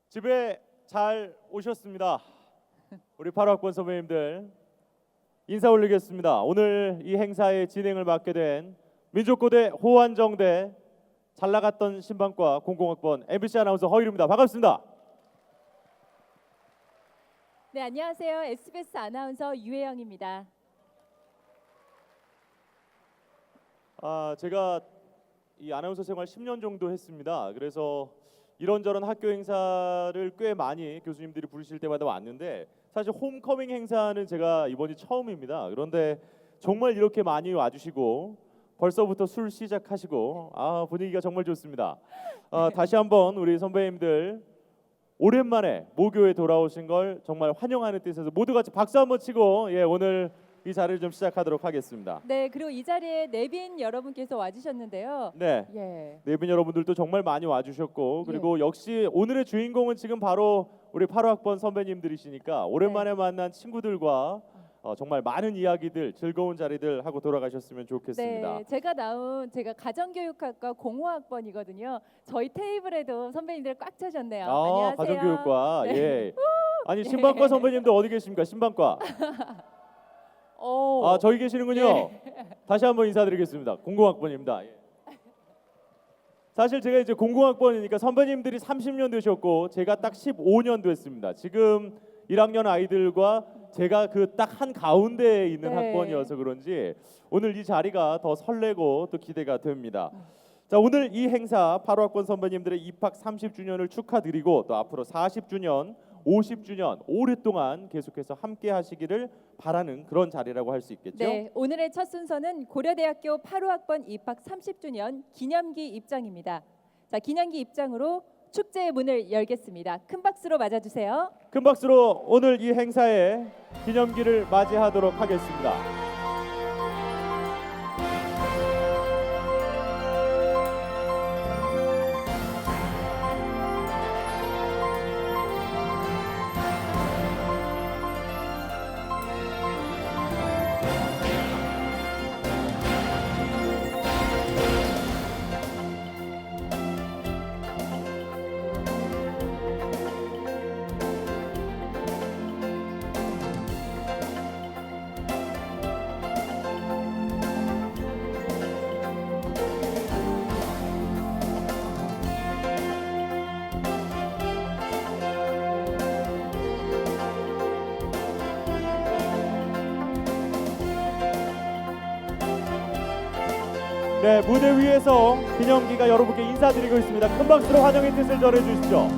집에 잘 오셨습니다. 우리 8학번 선배님들 인사 올리겠습니다. 오늘 이 행사의 진행을 맡게 된 민족고대 호안정대 잘 나갔던 신방과 공공학번 MBC 아나운서 허일입니다. 반갑습니다. 네, 안녕하세요. SBS 아나운서 유혜영입니다. 제가 이 아나운서 생활 10년 정도 했습니다. 그래서 이런저런 학교 행사를 꽤 많이 교수님들이 부르실 때마다 왔는데 사실 홈커밍 행사는 제가 이번이 처음입니다. 그런데 정말 이렇게 많이 와주시고 벌써부터 술 시작하시고 분위기가 정말 좋습니다. 다시 한번 우리 선배님들 오랜만에 모교에 돌아오신 걸 정말 환영하는 뜻에서 모두 같이 박수 한번 치고 오늘 이 자리를 좀 시작하도록 하겠습니다. 네, 그리고 이 자리에 내빈 여러분께서 와주셨는데요. 네, 내빈 여러분들도 정말 많이 와주셨고 그리고 역시 오늘의 주인공은 지금 바로 우리 8학번 선배님들이시니까 오랜만에 만난 친구들과 정말 많은 이야기들, 즐거운 자리들 하고 돌아가셨으면 좋겠습니다. 네, 제가 가정교육학과 공호학번이거든요. 저희 테이블에도 선배님들 꽉 차셨네요. 안녕하세요. 가정교육과 네. 예. 아니 신방과 선배님들 어디 계십니까? 신방과. 저기 계시는군요. 다시 한번 인사드리겠습니다. 공공학번입니다. 사실 제가 이제 공공학번이니까 선배님들이 30년 되셨고 제가 딱 15년 됐습니다. 지금 1학년 아이들과 제가 그 딱 한 가운데에 있는 학번이어서 그런지 오늘 이 자리가 더 설레고 또 기대가 됩니다. 자, 오늘 이 행사 8학번 선배님들의 입학 30주년을 축하드리고 또 앞으로 40주년, 50주년 오랫동안 계속해서 함께 하시기를 바라는 그런 자리라고 할 수 있겠죠. 네, 오늘의 첫 순서는 고려대학교 8호학번 입학 30주년 기념기 입장입니다. 자, 기념기 입장으로 축제의 문을 열겠습니다. 큰 박수로 맞아주세요. 큰 박수로 오늘 이 행사의 기념기를 맞이하도록 하겠습니다. 네, 무대 위에서 기념기가 여러분께 인사드리고 있습니다. 큰 박수로 환영의 뜻을 전해 주시죠.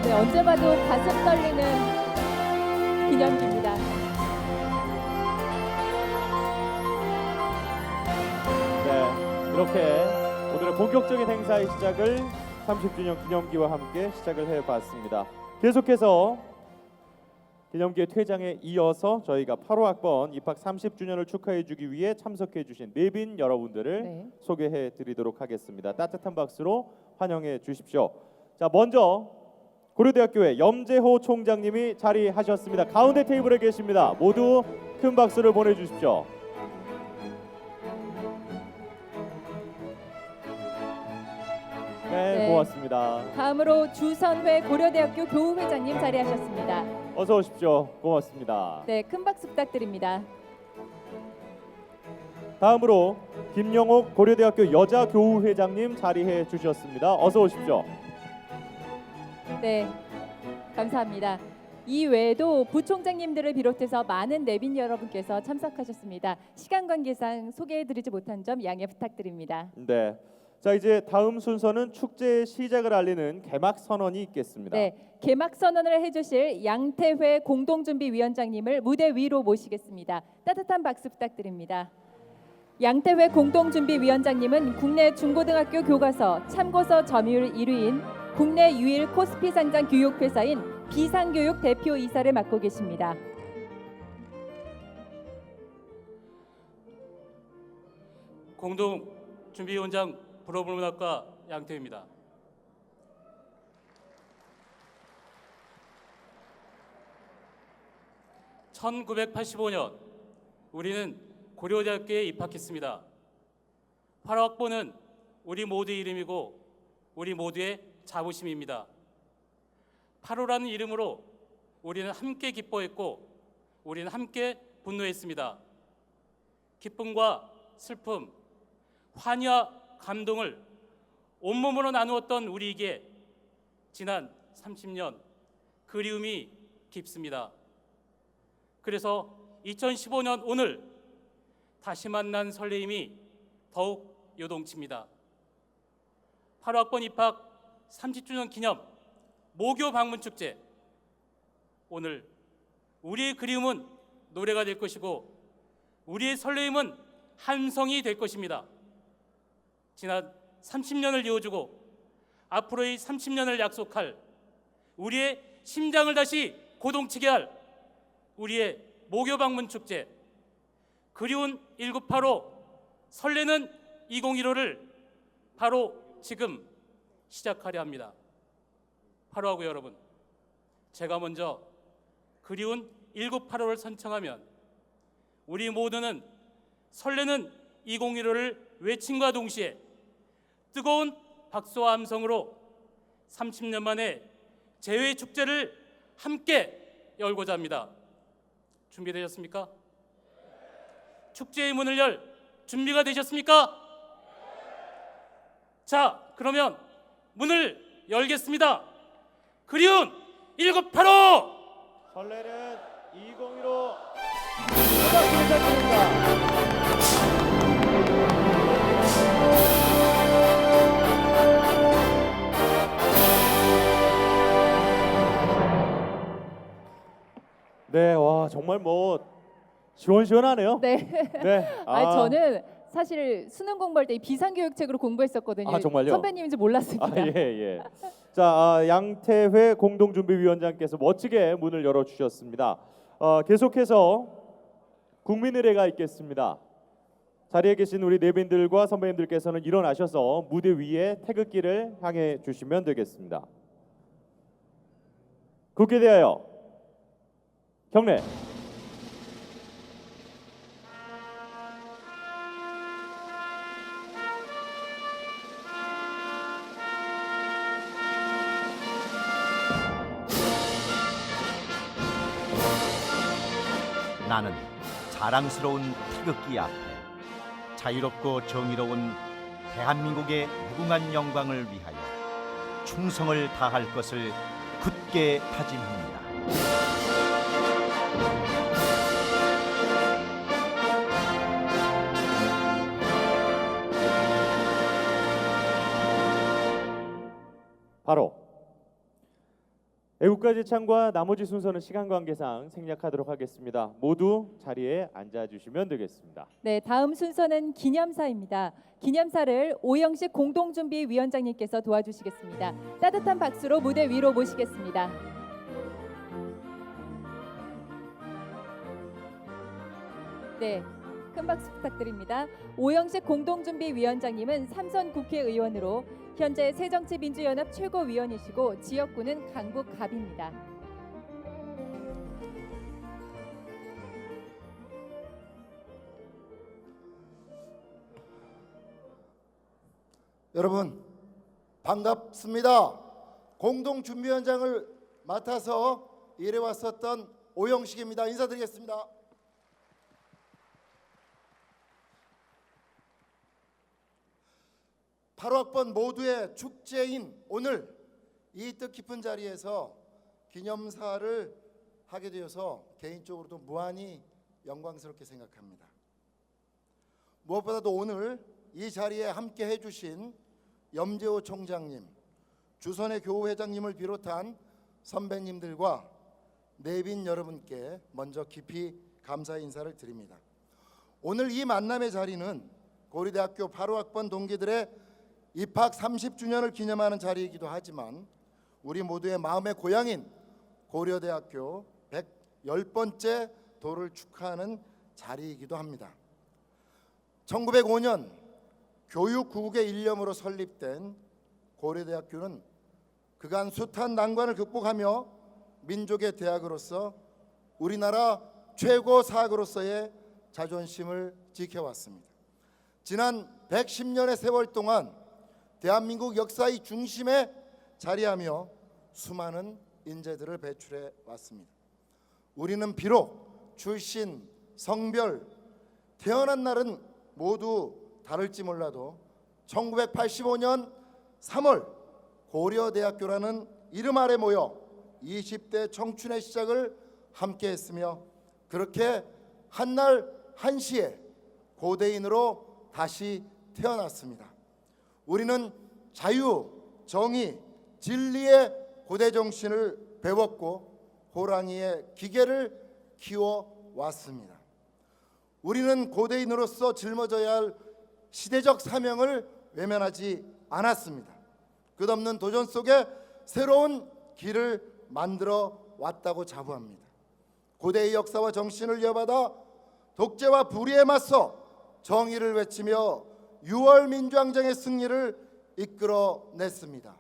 네, 언제 봐도 가슴 떨리는 기념기입니다. 이렇게 오늘의 본격적인 행사의 시작을 30주년 기념기와 함께 시작을 해봤습니다. 계속해서 기념기의 퇴장에 이어서 저희가 8호학번 입학 30주년을 축하해주기 위해 참석해주신 내빈 여러분들을 소개해드리도록 하겠습니다. 따뜻한 박수로 환영해 주십시오. 자, 먼저 고려대학교의 염재호 총장님이 자리하셨습니다. 가운데 테이블에 계십니다. 모두 큰 박수를 보내주십시오. 네, 고맙습니다. 다음으로 주선회 고려대학교 교우회장님 자리하셨습니다. 어서 오십시오. 고맙습니다. 네, 큰 박수 부탁드립니다. 다음으로 김영옥 고려대학교 여자교우회장님 자리해 주셨습니다. 어서 오십시오. 네, 감사합니다. 이 외에도 부총장님들을 비롯해서 많은 내빈 여러분께서 참석하셨습니다. 시간 관계상 소개해드리지 못한 점 양해 부탁드립니다. 네. 자, 이제 다음 순서는 축제의 시작을 알리는 개막 선언이 있겠습니다. 네, 개막 선언을 해주실 양태회 공동준비위원장님을 무대 위로 모시겠습니다. 따뜻한 박수 부탁드립니다. 양태회 공동준비위원장님은 국내 중고등학교 교과서 참고서 점유율 1위인 국내 유일 코스피 상장 교육회사인 비상교육 대표이사를 맡고 계십니다. 공동준비위원장 불어불문학과 양태입니다. 1985년 우리는 고려대학교에 입학했습니다. 8학번은 우리 모두의 이름이고 우리 모두의 자부심입니다. 8호라는 이름으로 우리는 함께 기뻐했고 우리는 함께 분노했습니다. 기쁨과 슬픔, 환희와 감동을 온몸으로 나누었던 우리에게 지난 30년 그리움이 깊습니다. 그래서 2015년 오늘 다시 만난 설레임이 더욱 요동칩니다. 8학번 입학 30주년 기념 모교 방문 축제, 오늘 우리의 그리움은 노래가 될 것이고 우리의 설레임은 함성이 될 것입니다. 지난 30년을 이어주고 앞으로의 30년을 약속할 우리의 심장을 다시 고동치게 할 우리의 모교 방문 축제, 그리운 1985, 설레는 2015를 바로 지금 시작하려 합니다. 8호하고 여러분, 제가 먼저 그리운 1985를 선창하면 우리 모두는 설레는 2015를 외침과 동시에 뜨거운 박수와 함성으로 30년 만에 재회 축제를 함께 열고자 합니다. 준비되셨습니까? 축제의 문을 열 준비가 되셨습니까? 자, 그러면 문을 열겠습니다. 그리운 1985! 설레는 2015 시작합니다. 네, 와 정말 뭐 시원시원하네요. 네. 네. 아, 저는 사실 수능 공부할 때 이 비상교육책으로 공부했었거든요. 아, 정말요? 선배님인지 몰랐습니다. 아, 예, 예. 자, 양태회 공동준비위원장께서 멋지게 문을 열어주셨습니다. 계속해서 국민의례가 있겠습니다. 자리에 계신 우리 내빈들과 선배님들께서는 일어나셔서 무대 위에 태극기를 향해 주시면 되겠습니다. 굳게 대하여 경례. 나는 자랑스러운 태극기 앞에 자유롭고 정의로운 대한민국의 무궁한 영광을 위하여 충성을 다할 것을 굳게 다짐합니다. 바로 애국가 제창과 나머지 순서는 시간 관계상 생략하도록 하겠습니다. 모두 자리에 앉아주시면 되겠습니다. 네, 다음 순서는 기념사입니다. 기념사를 오영식 공동준비위원장님께서 도와주시겠습니다. 따뜻한 박수로 무대 위로 모시겠습니다. 네, 큰 박수 부탁드립니다. 오영식 공동준비위원장님은 삼선 국회의원으로 현재 새정치민주연합 최고위원이시고 지역구는 강북갑입니다. 여러분 반갑습니다. 공동준비위원장을 맡아서 일해왔었던 오영식입니다. 인사드리겠습니다. (8학번) 모두의 축제인 오늘 이 뜻깊은 자리에서 기념사를 하게 되어서 개인적으로도 무한히 영광스럽게 생각합니다. 무엇보다도 오늘 이 자리에 함께 해주신 염재호 총장님, 주선의 교우회장님을 비롯한 선배님들과 내빈 여러분께 먼저 깊이 감사의 인사를 드립니다. 오늘 이 만남의 자리는 고려대학교 8호학번 동기들의 입학 30주년을 기념하는 자리이기도 하지만 우리 모두의 마음의 고향인 고려대학교 110번째 도를 축하하는 자리이기도 합니다. 1905년 교육구국의 일념으로 설립된 고려대학교는 그간 숱한 난관을 극복하며 민족의 대학으로서 우리나라 최고 사학으로서의 자존심을 지켜왔습니다. 지난 110년의 세월 동안 대한민국 역사의 중심에 자리하며 수많은 인재들을 배출해 왔습니다. 우리는 비록 출신, 성별, 태어난 날은 모두 다를지 몰라도 1985년 3월 고려대학교라는 이름 아래 모여 20대 청춘의 시작을 함께 했으며 그렇게 한날 한시에 고대인으로 다시 태어났습니다. 우리는 자유, 정의, 진리의 고대 정신을 배웠고 호랑이의 기계를 키워왔습니다. 우리는 고대인으로서 짊어져야 할 시대적 사명을 외면하지 않았습니다. 끝없는 도전 속에 새로운 길을 만들어 왔다고 자부합니다. 고대의 역사와 정신을 이어받아 독재와 불의에 맞서 정의를 외치며 6월 민주항쟁의 승리를 이끌어냈습니다.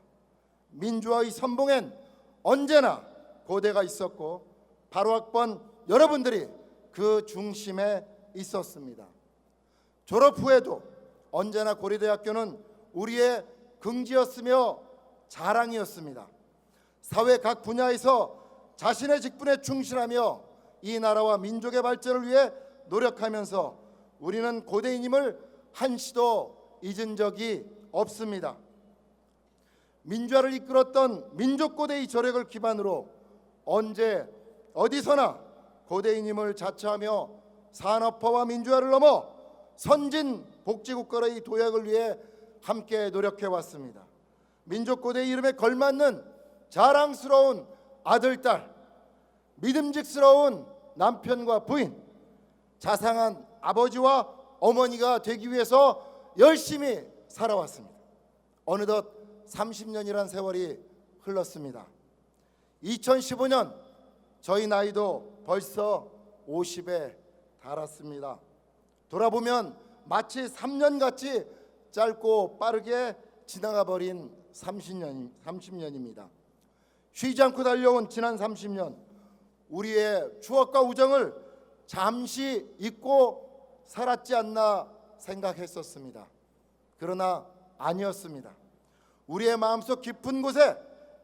민주화의 선봉엔 언제나 고대가 있었고 바로 학번 여러분들이 그 중심에 있었습니다. 졸업 후에도 언제나 고려대학교는 우리의 긍지였으며 자랑이었습니다. 사회 각 분야에서 자신의 직분에 충실하며 이 나라와 민족의 발전을 위해 노력하면서 우리는 고대인임을 한시도 잊은 적이 없습니다. 민주화를 이끌었던 민족고대의 저력을 기반으로 언제 어디서나 고대인임을 자처하며 산업화와 민주화를 넘어 선진 복지국가의 도약을 위해 함께 노력해왔습니다. 민족고대의 이름에 걸맞는 자랑스러운 아들, 딸, 믿음직스러운 남편과 부인, 자상한 아버지와 어머니가 되기 위해서 열심히 살아왔습니다. 어느덧 30년이란 세월이 흘렀습니다. 2015년 저희 나이도 벌써 50에 달았습니다. 돌아보면 마치 3년같이 짧고 빠르게 지나가 버린 30년입니다. 쉬지 않고 달려온 지난 30년, 우리의 추억과 우정을 잠시 잊고 살았지 않나 생각했었습니다. 그러나 아니었습니다. 우리의 마음속 깊은 곳에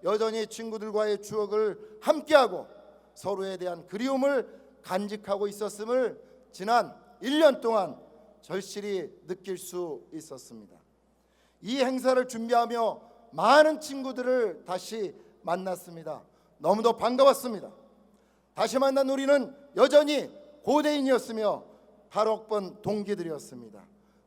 여전히 친구들과의 추억을 함께하고 서로에 대한 그리움을 간직하고 있었음을 지난 1년 동안 절실히 느낄 수 있었습니다. 이 행사를 준비하며 많은 친구들을 다시 만났습니다. 너무도 반가웠습니다. 다시 만난 우리는 여전히 고대인이었으며 8학번 동기들이었습니다.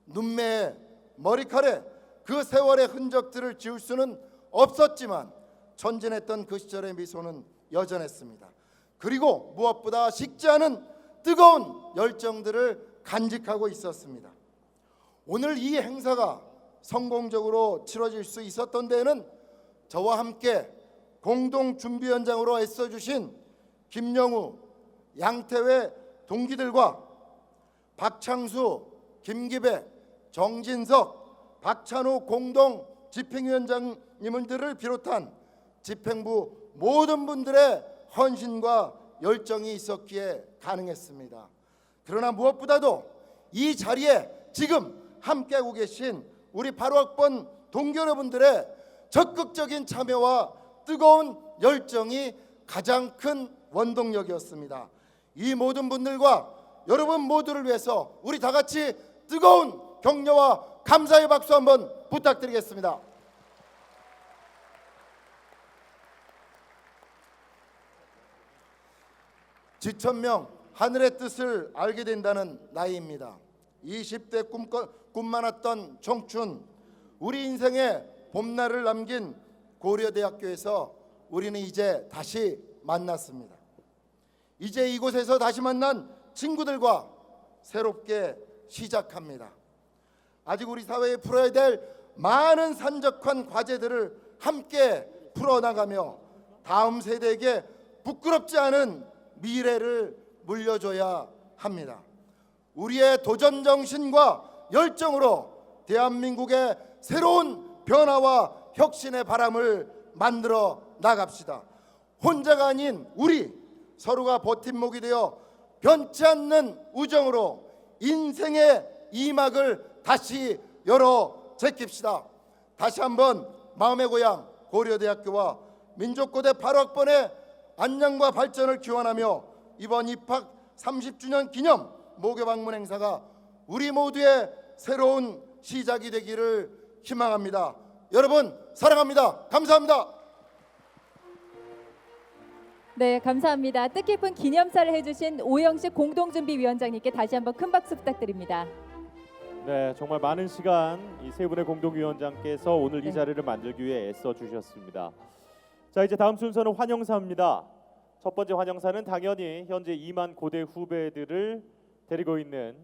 눈매에 머리칼에 그 세월의 흔적들을 지울 수는 없었지만 전진했던 그 시절의 미소는 여전했습니다. 그리고 무엇보다 식지 않은 뜨거운 열정들을 간직하고 있었습니다. 오늘 이 행사가 성공적으로 치러질 수 있었던 데에는 저와 함께 공동준비위원장으로 애써주신 김영우, 양태회 동기들과 박창수, 김기배, 정진석, 박찬호 공동 집행위원장님들을 비롯한 집행부 모든 분들의 헌신과 열정이 있었기에 가능했습니다. 그러나 무엇보다도 이 자리에 지금 함께하고 계신 우리 8학번 동기 여러분들의 적극적인 참여와 뜨거운 열정이 가장 큰 원동력이었습니다. 이 모든 분들과 여러분 모두를 위해서 우리 다 같이 뜨거운 격려와 감사의 박수 한번 부탁드리겠습니다. 지천명 하늘의 뜻을 알게 된다는 나이입니다. 20대 꿈 많았던 청춘, 우리 인생의 봄날을 남긴 고려대학교에서 우리는 이제 다시 만났습니다. 이제 이곳에서 다시 만난 친구들과 새롭게 시작합니다. 아직 우리 사회에 풀어야 될 많은 산적한 과제들을 함께 풀어나가며 다음 세대에게 부끄럽지 않은 미래를 물려줘야 합니다. 우리의 도전 정신과 열정으로 대한민국의 새로운 변화와 혁신의 바람을 만들어 나갑시다. 혼자가 아닌 우리 서로가 버팀목이 되어 변치 않는 우정으로 인생의 이막을 다시 열어 제낍시다. 다시 한번 마음의 고향 고려대학교와 민족고대 8학번의 안녕과 발전을 기원하며 이번 입학 30주년 기념 모교 방문 행사가 우리 모두의 새로운 시작이 되기를 희망합니다. 여러분 사랑합니다. 감사합니다. 네, 감사합니다. 뜻깊은 기념사를 해주신 오영식 공동준비위원장님께 다시 한번 큰 박수 부탁드립니다. 네, 정말 많은 시간 이 세 분의 공동위원장께서 오늘 네. 이 자리를 만들기 위해 애써 주셨습니다. 자, 이제 다음 순서는 환영사입니다. 첫 번째 환영사는 당연히 현재 2만 고대 후배들을 데리고 있는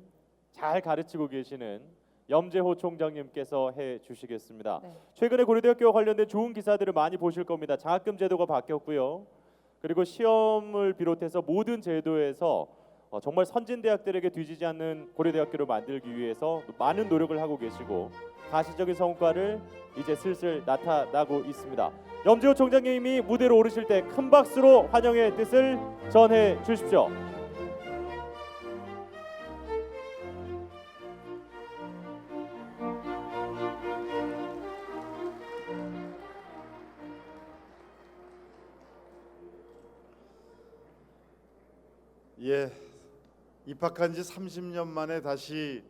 잘 가르치고 계시는 염재호 총장님께서 해 주시겠습니다. 네. 최근에 고려대학교와 관련된 좋은 기사들을 많이 보실 겁니다. 장학금 제도가 바뀌었고요. 그리고 시험을 비롯해서 모든 제도에서 정말 선진 대학들에게 뒤지지 않는 고려대학교를 만들기 위해서 많은 노력을 하고 계시고 가시적인 성과를 이제 슬슬 나타나고 있습니다. 염재호 총장님이 무대로 오르실 때 큰 박수로 환영의 뜻을 전해 주십시오. 예, 입학한 지 30년 만에 다시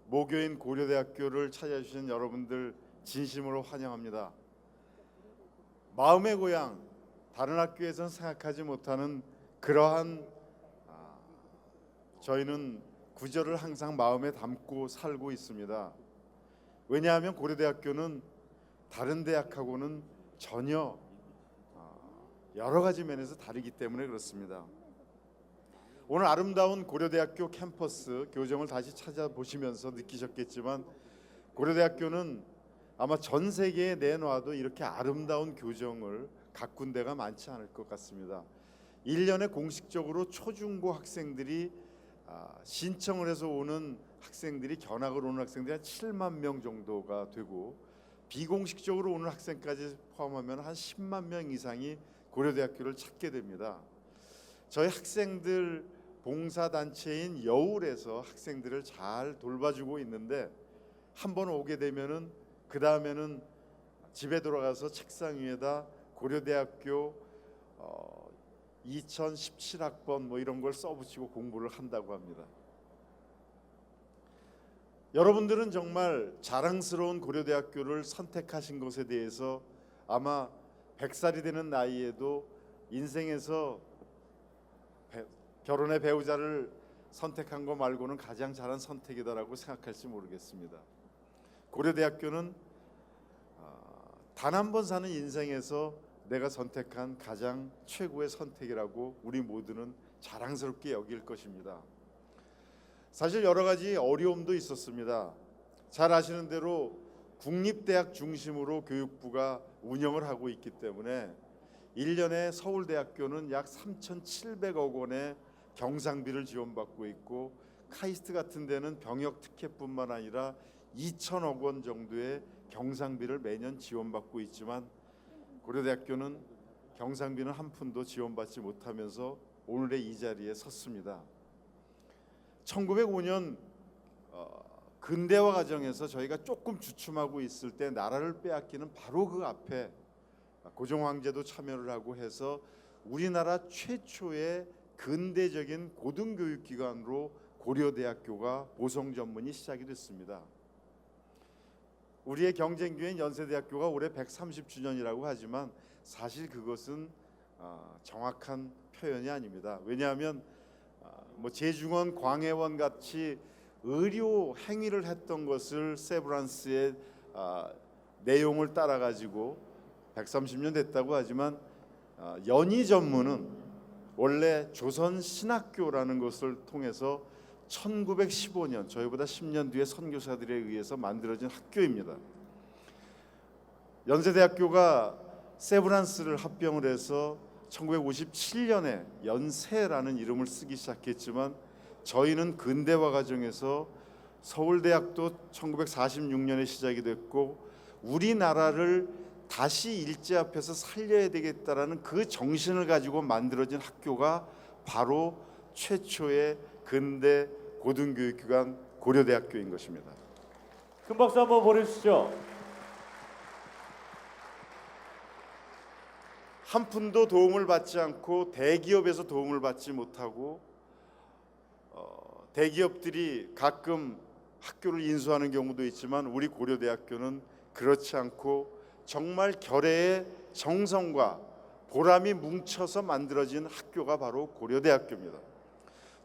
모교인 고려대학교를 찾아주신 여러분들 진심으로 환영합니다. 마음의 고향, 다른 학교에선 생각하지 못하는 그러한 저희는 구절을 항상 마음에 담고 살고 있습니다. 왜냐하면 고려대학교는 다른 대학하고는 전혀 여러 가지 면에서 다르기 때문에 그렇습니다. 오늘 아름다운 고려대학교 캠퍼스 교정을 다시 찾아보시면서 느끼셨겠지만 고려대학교는 아마 전 세계에 내놔도 이렇게 아름다운 교정을 가꾼 데가 많지 않을 것 같습니다. 1년에 공식적으로 초중고 학생들이 신청을 해서 오는 학생들이 견학을 오는 학생들이 한 7만 명 정도가 되고 비공식적으로 오는 학생까지 포함하면 한 10만 명 이상이 고려대학교를 찾게 됩니다. 저희 학생들 봉사단체인 여울에서 학생들을 잘 돌봐주고 있는데 한 번 오게 되면은 그 다음에는 집에 돌아가서 책상 위에다 고려대학교 2017학번 뭐 이런 걸 써붙이고 공부를 한다고 합니다. 여러분들은 정말 자랑스러운 고려대학교를 선택하신 것에 대해서 아마 100살이 되는 나이에도 인생에서 결혼의 배우자를 선택한 거 말고는 가장 잘한 선택이다라고 생각할지 모르겠습니다. 고려대학교는 단 한 번 사는 인생에서 내가 선택한 가장 최고의 선택이라고 우리 모두는 자랑스럽게 여길 것입니다. 사실 여러 가지 어려움도 있었습니다. 잘 아시는 대로 국립대학 중심으로 교육부가 운영을 하고 있기 때문에 1년에 서울대학교는 약 3,700억 원의 경상비를 지원받고 있고 카이스트 같은 데는 병역 특혜뿐만 아니라 2천억 원 정도의 경상비를 매년 지원받고 있지만 고려대학교는 경상비는 한 푼도 지원받지 못하면서 오늘의 이 자리에 섰습니다. 1905년 근대화 과정에서 저희가 조금 주춤하고 있을 때 나라를 빼앗기는 바로 그 앞에 고종 황제도 참여를 하고 해서 우리나라 최초의 근대적인 고등교육기관으로 고려대학교가 보성 전문이 시작이 됐습니다. 우리의 경쟁기회인 연세대학교가 올해 130주년이라고 하지만 사실 그것은 정확한 표현이 아닙니다. 왜냐하면 뭐 제중원, 광해원 같이 의료 행위를 했던 것을 세브란스의 내용을 따라 가지고 130년 됐다고 하지만 연희 전문은 원래 조선 신학교라는 것을 통해서 1915년 저희보다 10년 뒤에 선교사들에 의해서 만들어진 학교입니다. 연세대학교가 세브란스를 합병을 해서 1957년에 연세라는 이름을 쓰기 시작했지만 저희는 근대화 과정에서 서울대학도 1946년에 시작이 됐고 우리나라를 다시 일제 앞에서 살려야 되겠다라는 그 정신을 가지고 만들어진 학교가 바로 최초의 근대 고등교육기관 고려대학교인 것입니다. 큰 박수 한번 보내주시죠. 한 푼도 도움을 받지 않고 대기업에서 도움을 받지 못하고 대기업들이 가끔 학교를 인수하는 경우도 있지만 우리 고려대학교는 그렇지 않고 정말 결의의 정성과 보람이 뭉쳐서 만들어진 학교가 바로 고려대학교입니다.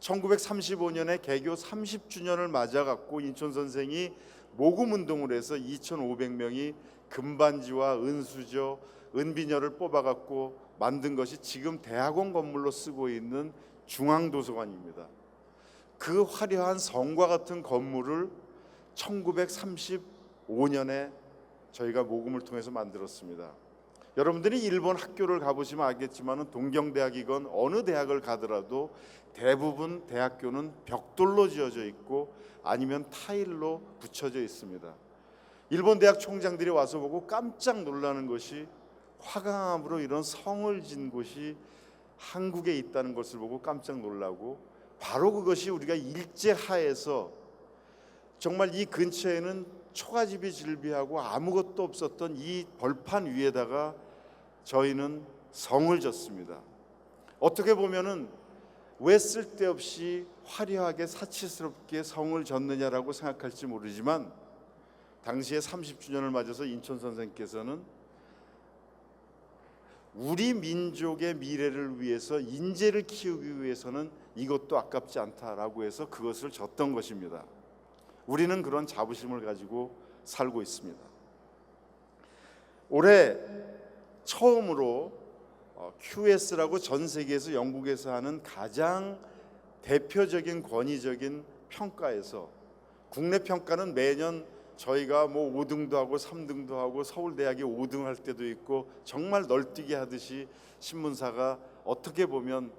1935년에 개교 30주년을 맞아갖고 인천 선생이 모금운동을 해서 2,500명이 금반지와 은수저, 은비녀를 뽑아갖고 만든 것이 지금 대학원 건물로 쓰고 있는 중앙도서관입니다. 그 화려한 성과 같은 건물을 1935년에 저희가 모금을 통해서 만들었습니다. 여러분들이 일본 학교를 가보시면 알겠지만 동경대학이건 어느 대학을 가더라도 대부분 대학교는 벽돌로 지어져 있고 아니면 타일로 붙여져 있습니다. 일본 대학 총장들이 와서 보고 깜짝 놀라는 것이 화강암으로 이런 성을 진 곳이 한국에 있다는 것을 보고 깜짝 놀라고, 바로 그것이 우리가 일제하에서 정말 이 근처에는 초가집이 즐비하고 아무것도 없었던 이 벌판 위에다가 저희는 성을 졌습니다. 어떻게 보면은 왜 쓸데없이 화려하게 사치스럽게 성을 졌느냐라고 생각할지 모르지만, 당시에 30주년을 맞아서 인천 선생께서는 우리 민족의 미래를 위해서, 인재를 키우기 위해서는 이것도 아깝지 않다라고 해서 그것을 졌던 것입니다. 우리는 그런 자부심을 가지고 살고 있습니다. 올해 처음으로 QS라고 전 세계에서 영국에서 하는 가장 대표적인 권위적인 평가에서, 국내 평가는 매년 저희가 뭐 5등도 하고 3등도 하고 서울대학이 5등 할 때도 있고 정말 널뛰기 하듯이 신문사가 어떻게 보면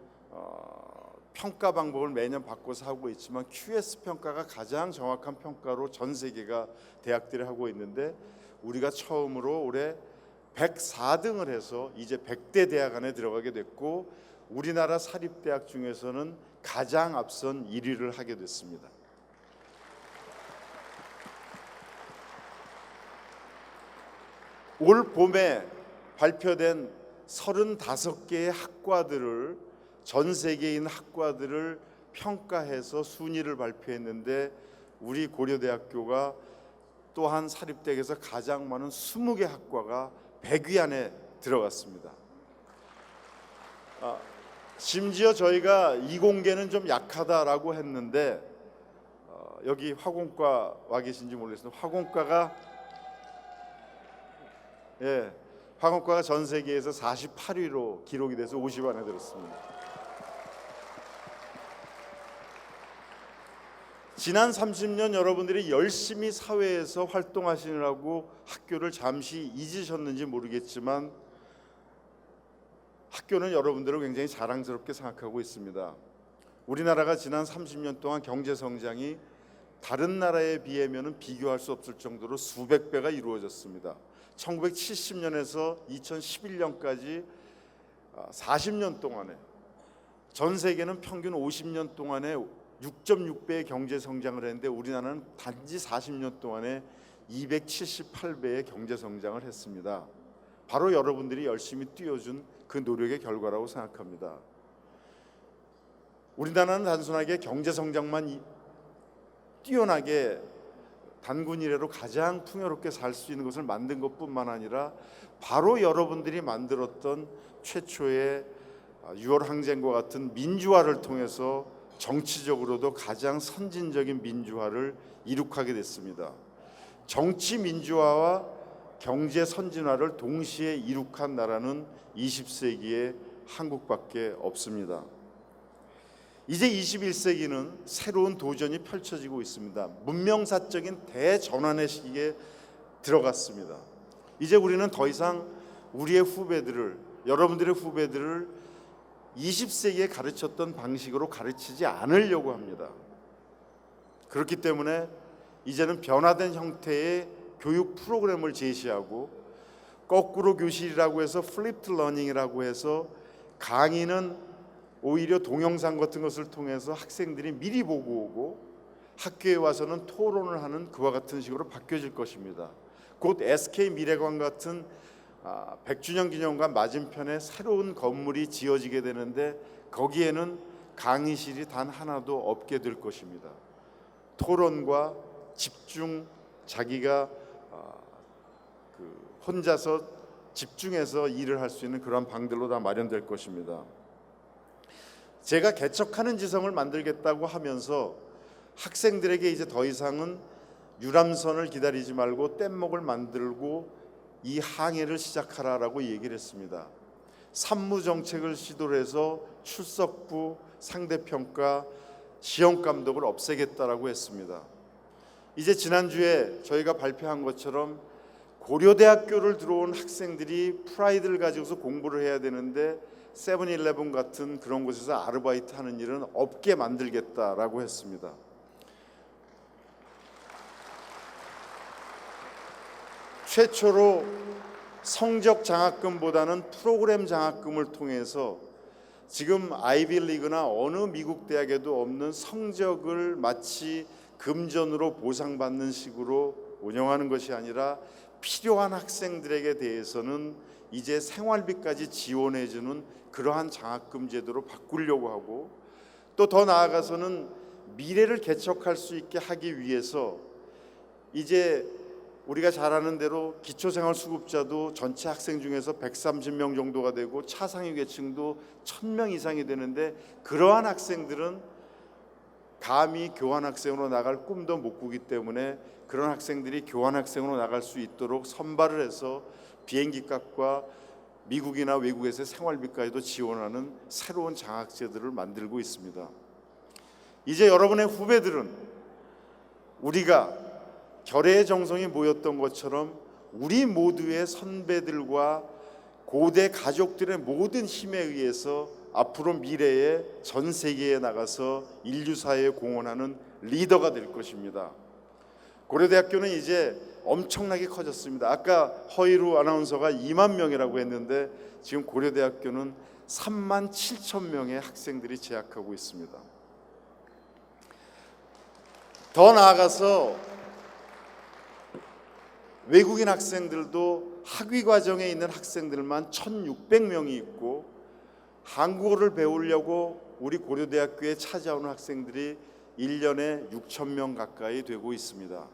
평가 방법을 매년 바꿔서 하고 있지만 QS 평가가 가장 정확한 평가로 전 세계가 대학들이 하고 있는데, 우리가 처음으로 올해 104등을 해서 이제 100대 대학 안에 들어가게 됐고 우리나라 사립대학 중에서는 가장 앞선 1위를 하게 됐습니다. 올 봄에 발표된 35개의 학과들을, 전 세계에 있는 학과들을 평가해서 순위를 발표했는데 우리 고려대학교가 또한 사립대학에서 가장 많은 20개 학과가 100위 안에 들어갔습니다. 심지어 저희가 이공계는 좀 약하다라고 했는데 여기 화공과 와 계신지 모르겠습니다. 화공과가 전 세계에서 48위로 기록이 돼서 50 안에 들었습니다. 지난 30년 여러분들이 열심히 사회에서 활동하시느라고 학교를 잠시 잊으셨는지 모르겠지만 학교는 여러분들을 굉장히 자랑스럽게 생각하고 있습니다. 우리나라가 지난 30년 동안 경제 성장이 다른 나라에 비하면 비교할 수 없을 정도로 수백 배가 이루어졌습니다. 1970년에서 2011년까지 40년 동안에 전 세계는 평균 50년 동안에 6.6배의 경제 성장을 했는데 우리나라는 단지 40년 동안에 278배의 경제 성장을 했습니다. 바로 여러분들이 열심히 뛰어준 그 노력의 결과라고 생각합니다. 우리나라는 단순하게 경제 성장만 뛰어나게 단군 이래로 가장 풍요롭게 살 수 있는 것을 만든 것뿐만 아니라 바로 여러분들이 만들었던 최초의 6월 항쟁과 같은 민주화를 통해서 정치적으로도 가장 선진적인 민주화를 이룩하게 됐습니다. 정치 민주화와 경제 선진화를 동시에 이룩한 나라는 20세기에 한국밖에 없습니다. 이제 21세기는 새로운 도전이 펼쳐지고 있습니다. 문명사적인 대전환의 시기에 들어갔습니다. 이제 우리는 더 이상 우리의 후배들을, 여러분들의 후배들을 20세기에 가르쳤던 방식으로 가르치지 않으려고 합니다. 그렇기 때문에 이제는 변화된 형태의 교육 프로그램을 제시하고 거꾸로 교실이라고 해서 플립드 러닝이라고 해서 강의는 오히려 동영상 같은 것을 통해서 학생들이 미리 보고 오고 학교에 와서는 토론을 하는 그와 같은 식으로 바뀌어질 것입니다. 곧 SK 미래관 같은 100주년 기념관 맞은편에 새로운 건물이 지어지게 되는데 거기에는 강의실이 단 하나도 없게 될 것입니다. 토론과 집중, 자기가 혼자서 집중해서 일을 할 수 있는 그런 방들로 다 마련될 것입니다. 제가 개척하는 지성을 만들겠다고 하면서 학생들에게 이제 더 이상은 유람선을 기다리지 말고 뗏목을 만들고 이 항해를 시작하라라고 얘기를 했습니다. 산무정책을 시도를 해서 출석부, 상대평가, 시험감독을 없애겠다라고 했습니다. 이제 지난주에 저희가 발표한 것처럼 고려대학교를 들어온 학생들이 프라이드를 가지고서 공부를 해야 되는데 세븐일레븐 같은 그런 곳에서 아르바이트 하는 일은 없게 만들겠다라고 했습니다. 최초로 성적 장학금보다는 프로그램 장학금을 통해서 지금 아이비리그나 어느 미국 대학에도 없는 성적을 마치 금전으로 보상받는 식으로 운영하는 것이 아니라 필요한 학생들에게 대해서는 이제 생활비까지 지원해주는 그러한 장학금 제도로 바꾸려고 하고 또 더 나아가서는 미래를 개척할 수 있게 하기 위해서 이제 우리가 잘 아는 대로 기초생활수급자도 전체 학생 중에서 130명 정도가 되고 차상위 계층도 1000명 이상이 되는데 그러한 학생들은 감히 교환학생으로 나갈 꿈도 못 꾸기 때문에 그런 학생들이 교환학생으로 나갈 수 있도록 선발을 해서 비행기 값과 미국이나 외국에서의 생활비까지도 지원하는 새로운 장학제도를 만들고 있습니다. 이제 여러분의 후배들은 우리가 결의의 정성이 모였던 것처럼 우리 모두의 선배들과 고대 가족들의 모든 힘에 의해서 앞으로 미래에 전 세계에 나가서 인류사회에 공헌하는 리더가 될 것입니다. 고려대학교는 이제 엄청나게 커졌습니다. 아까 허이루 아나운서가 2만 명이라고 했는데 지금 고려대학교는 3만 7천 명의 학생들이 재학하고 있습니다. 더 나아가서 외국인 학생들도 학위 과정에 있는 학생들만 1,600명이 있고 한국어를 배우려고 우리 고려대학교에 찾아오는 학생들이 1년에 6,000명 가까이 되고 있습니다.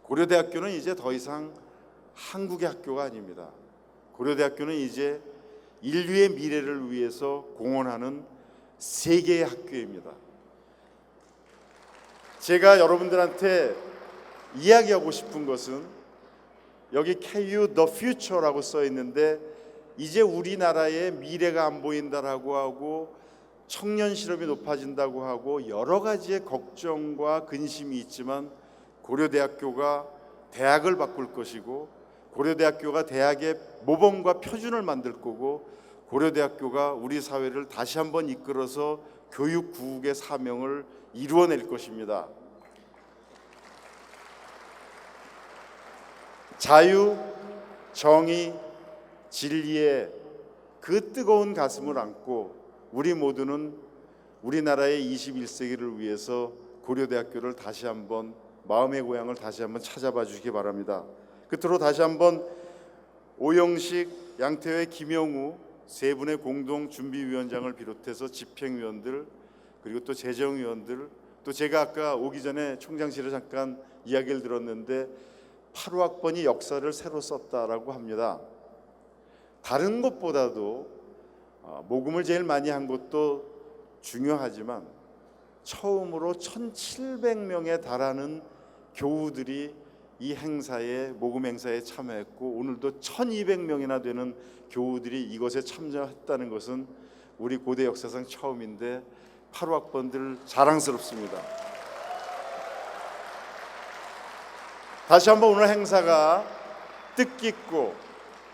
고려대학교는 이제 더 이상 한국의 학교가 아닙니다. 고려대학교는 이제 인류의 미래를 위해서 공헌하는 세계의 학교입니다. 제가 여러분들한테 이야기하고 싶은 것은 여기 KU The Future라고 써 있는데 이제 우리나라의 미래가 안 보인다라고 하고 청년 실업이 높아진다고 하고 여러 가지의 걱정과 근심이 있지만 고려대학교가 대학을 바꿀 것이고 고려대학교가 대학의 모범과 표준을 만들 거고 고려대학교가 우리 사회를 다시 한번 이끌어서 교육 구국의 사명을 이루어낼 것입니다. 자유, 정의, 진리의 그 뜨거운 가슴을 안고 우리 모두는 우리나라의 21세기를 위해서 고려대학교를 다시 한번 마음의 고향을 다시 한번 찾아봐 주시기 바랍니다. 끝으로 다시 한번 오영식, 양태회, 김영우 세 분의 공동 준비위원장을 비롯해서 집행위원들 그리고 또 재정위원들 또 제가 아까 오기 전에 총장실에 잠깐 이야기를 들었는데 8호학번이 역사를 새로 썼다라고 합니다. 다른 것보다도 모금을 제일 많이 한 것도 중요하지만 처음으로 1,700명에 달하는 교우들이 이 행사에 모금 행사에 참여했고 오늘도 1,200명이나 되는 교우들이 이것에 참여했다는 것은 우리 고대 역사상 처음인데 8호학번들 자랑스럽습니다. 다시 한번 오늘 행사가 뜻깊고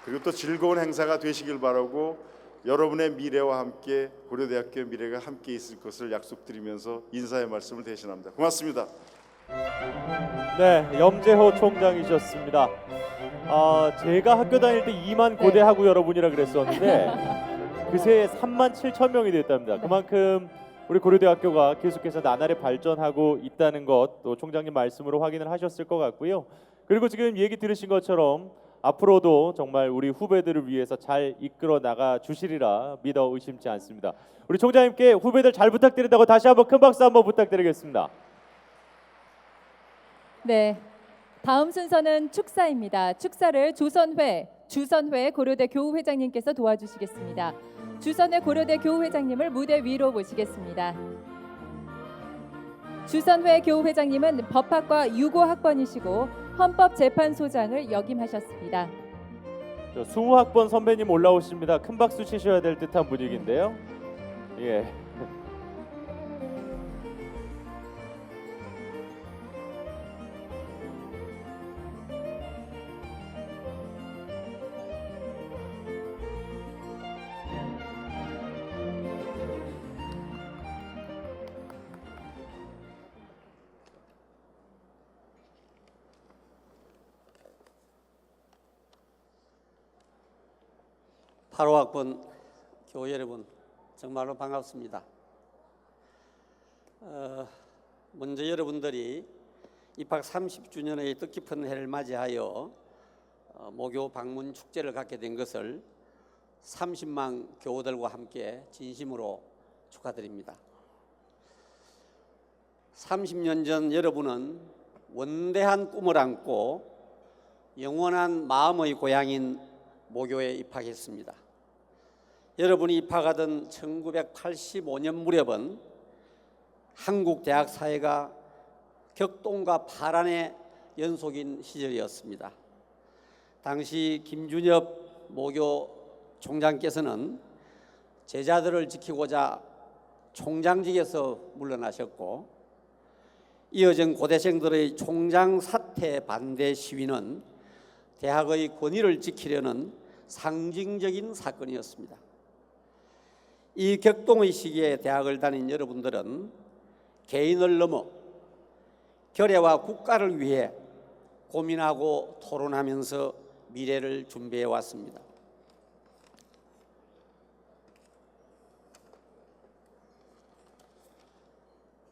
그리고 또 즐거운 행사가 되시길 바라고 여러분의 미래와 함께 고려대학교의 미래가 함께 있을 것을 약속드리면서 인사의 말씀을 대신합니다. 고맙습니다. 네, 염재호 총장이셨습니다. 제가 학교 다닐 때 2만 고대 하고 여러분이라 그랬었는데 그새 37,000명이 됐답니다. 그만큼 우리 고려대학교가 계속해서 나날이 발전하고 있다는 것 또 총장님 말씀으로 확인을 하셨을 것 같고요. 그리고 지금 얘기 들으신 것처럼 앞으로도 정말 우리 후배들을 위해서 잘 이끌어 나가 주시리라 믿어 의심치 않습니다. 우리 총장님께 후배들 잘 부탁드린다고 다시 한번 큰 박수 한번 부탁드리겠습니다. 네, 다음 순서는 축사입니다. 축사를 주선회 고려대 교우회장님께서 도와주시겠습니다. 주선회 고려대 교우회장님을 무대 위로 모시겠습니다. 주선회 교우회장님은 법학과 6호학번이시고 헌법재판소장을 역임하셨습니다. 저 수호학번 선배님 올라오십니다. 큰 박수 치셔야 될 듯한 분위기인데요. 예. 파 5학번 교우 여러분, 정말로 반갑습니다. 먼저 여러분들이 입학 30주년의 뜻깊은 해를 맞이하여 모교 방문 축제를 갖게 된 것을 30만 교우들과 함께 진심으로 축하드립니다. 30년 전 여러분은 원대한 꿈을 안고 영원한 마음의 고향인 모교에 입학했습니다. 여러분이 입학하던 1985년 무렵은 한국 대학 사회가 격동과 파란의 연속인 시절이었습니다. 당시 김준엽 모교 총장께서는 제자들을 지키고자 총장직에서 물러나셨고, 이어진 고대생들의 총장 사퇴 반대 시위는 대학의 권위를 지키려는 상징적인 사건이었습니다. 이 격동의 시기에 대학을 다닌 여러분들은 개인을 넘어 결의와 국가를 위해 고민하고 토론하면서 미래를 준비해 왔습니다.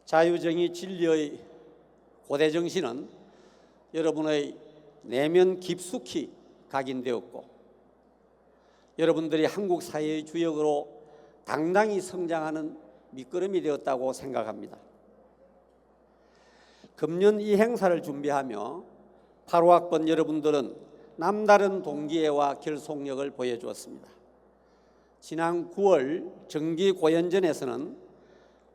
자유정의 진리의 고대 정신은 여러분의 내면 깊숙이 각인되었고, 여러분들이 한국 사회의 주역으로 당당히 성장하는 밑거름이 되었다고 생각합니다. 금년 이 행사를 준비하며 8호학번 여러분들은 남다른 동기애와 결속력을 보여주었습니다. 지난 9월 정기 고연전에서는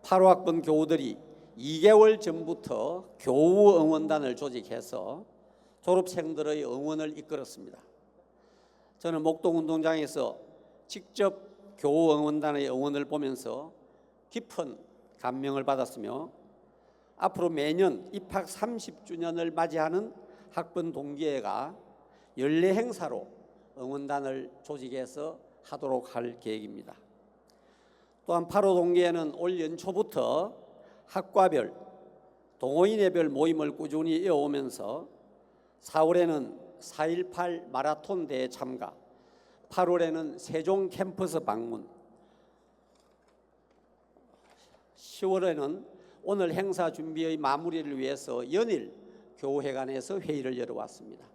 8호학번 교우들이 2개월 전부터 교우 응원단을 조직해서 졸업생들의 응원을 이끌었습니다. 저는 목동운동장에서 직접 교우 응원단의 응원을 보면서 깊은 감명을 받았으며, 앞으로 매년 입학 30주년을 맞이하는 학번 동기회가 연례 행사로 응원단을 조직해서 하도록 할 계획입니다. 또한 8호 동기회는 올 연초부터 학과별, 동호인회별 모임을 꾸준히 이어오면서 4월에는 4.18 마라톤 대회 참가, 8월에는 세종 캠퍼스 방문, 10월에는 오늘 행사 준비의 마무리를 위해서 연일 교우회관에서 회의를 열어왔습니다.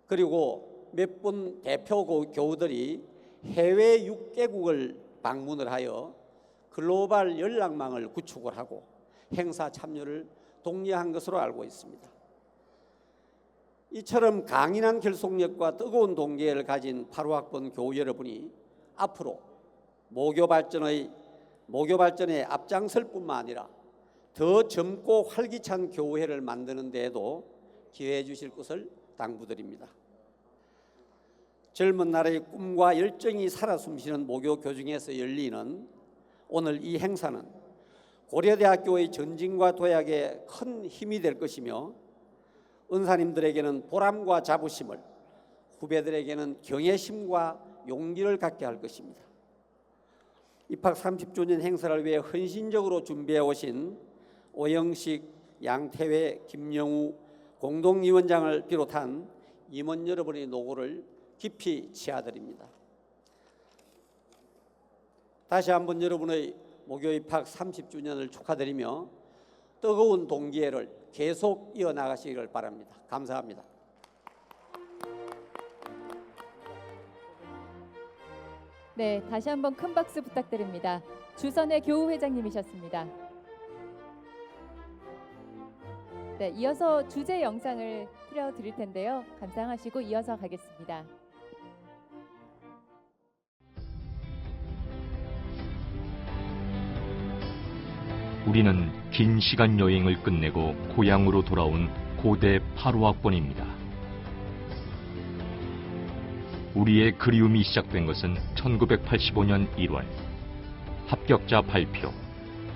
그리고 몇 분 대표 교우들이 해외 6개국을 방문을 하여 글로벌 연락망을 구축을 하고 행사 참여를 독려한 것으로 알고 있습니다. 이처럼 강인한 결속력과 뜨거운 동기를 가진 8호학번 교우 여러분이 앞으로 모교 발전에 앞장설 뿐만 아니라 더 젊고 활기찬 교우회를 만드는 데에도 기여해 주실 것을 당부드립니다. 젊은 날의 꿈과 열정이 살아 숨쉬는 모교 교중에서 열리는 오늘 이 행사는 고려대학교의 전진과 도약에 큰 힘이 될 것이며, 은사님들에게는 보람과 자부심을, 후배들에게는 경외심과 용기를 갖게 할 것입니다. 입학 30주년 행사를 위해 헌신적으로 준비해 오신 오영식, 양태회, 김영우 공동위원장을 비롯한 임원 여러분의 노고를 깊이 치하드립니다. 다시 한번 여러분의 모교 입학 30주년을 축하드리며 뜨거운 동기회를 계속 이어나가시기를 바랍니다. 감사합니다. 네, 다시 한번 큰 박수 부탁드립니다. 주선의 교우회장님이셨습니다. 네, 이어서 주제 영상을 틀어드릴 텐데요. 감상하시고 이어서 가겠습니다. 우리는 긴 시간 여행을 끝내고 고향으로 돌아온 고대 8호학번입니다. 우리의 그리움이 시작된 것은 1985년 1월. 합격자 발표,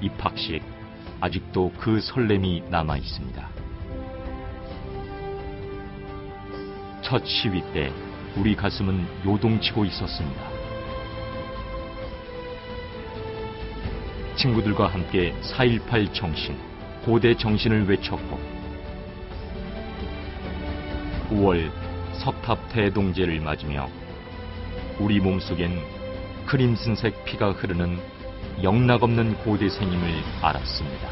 입학식, 아직도 그 설렘이 남아 있습니다. 첫 시위 때 우리 가슴은 요동치고 있었습니다. 친구들과 함께 4.18 정신, 고대 정신을 외쳤고 5월 석탑 대동제를 맞으며 우리 몸속엔 크림슨색 피가 흐르는 영락없는 고대생임을 알았습니다.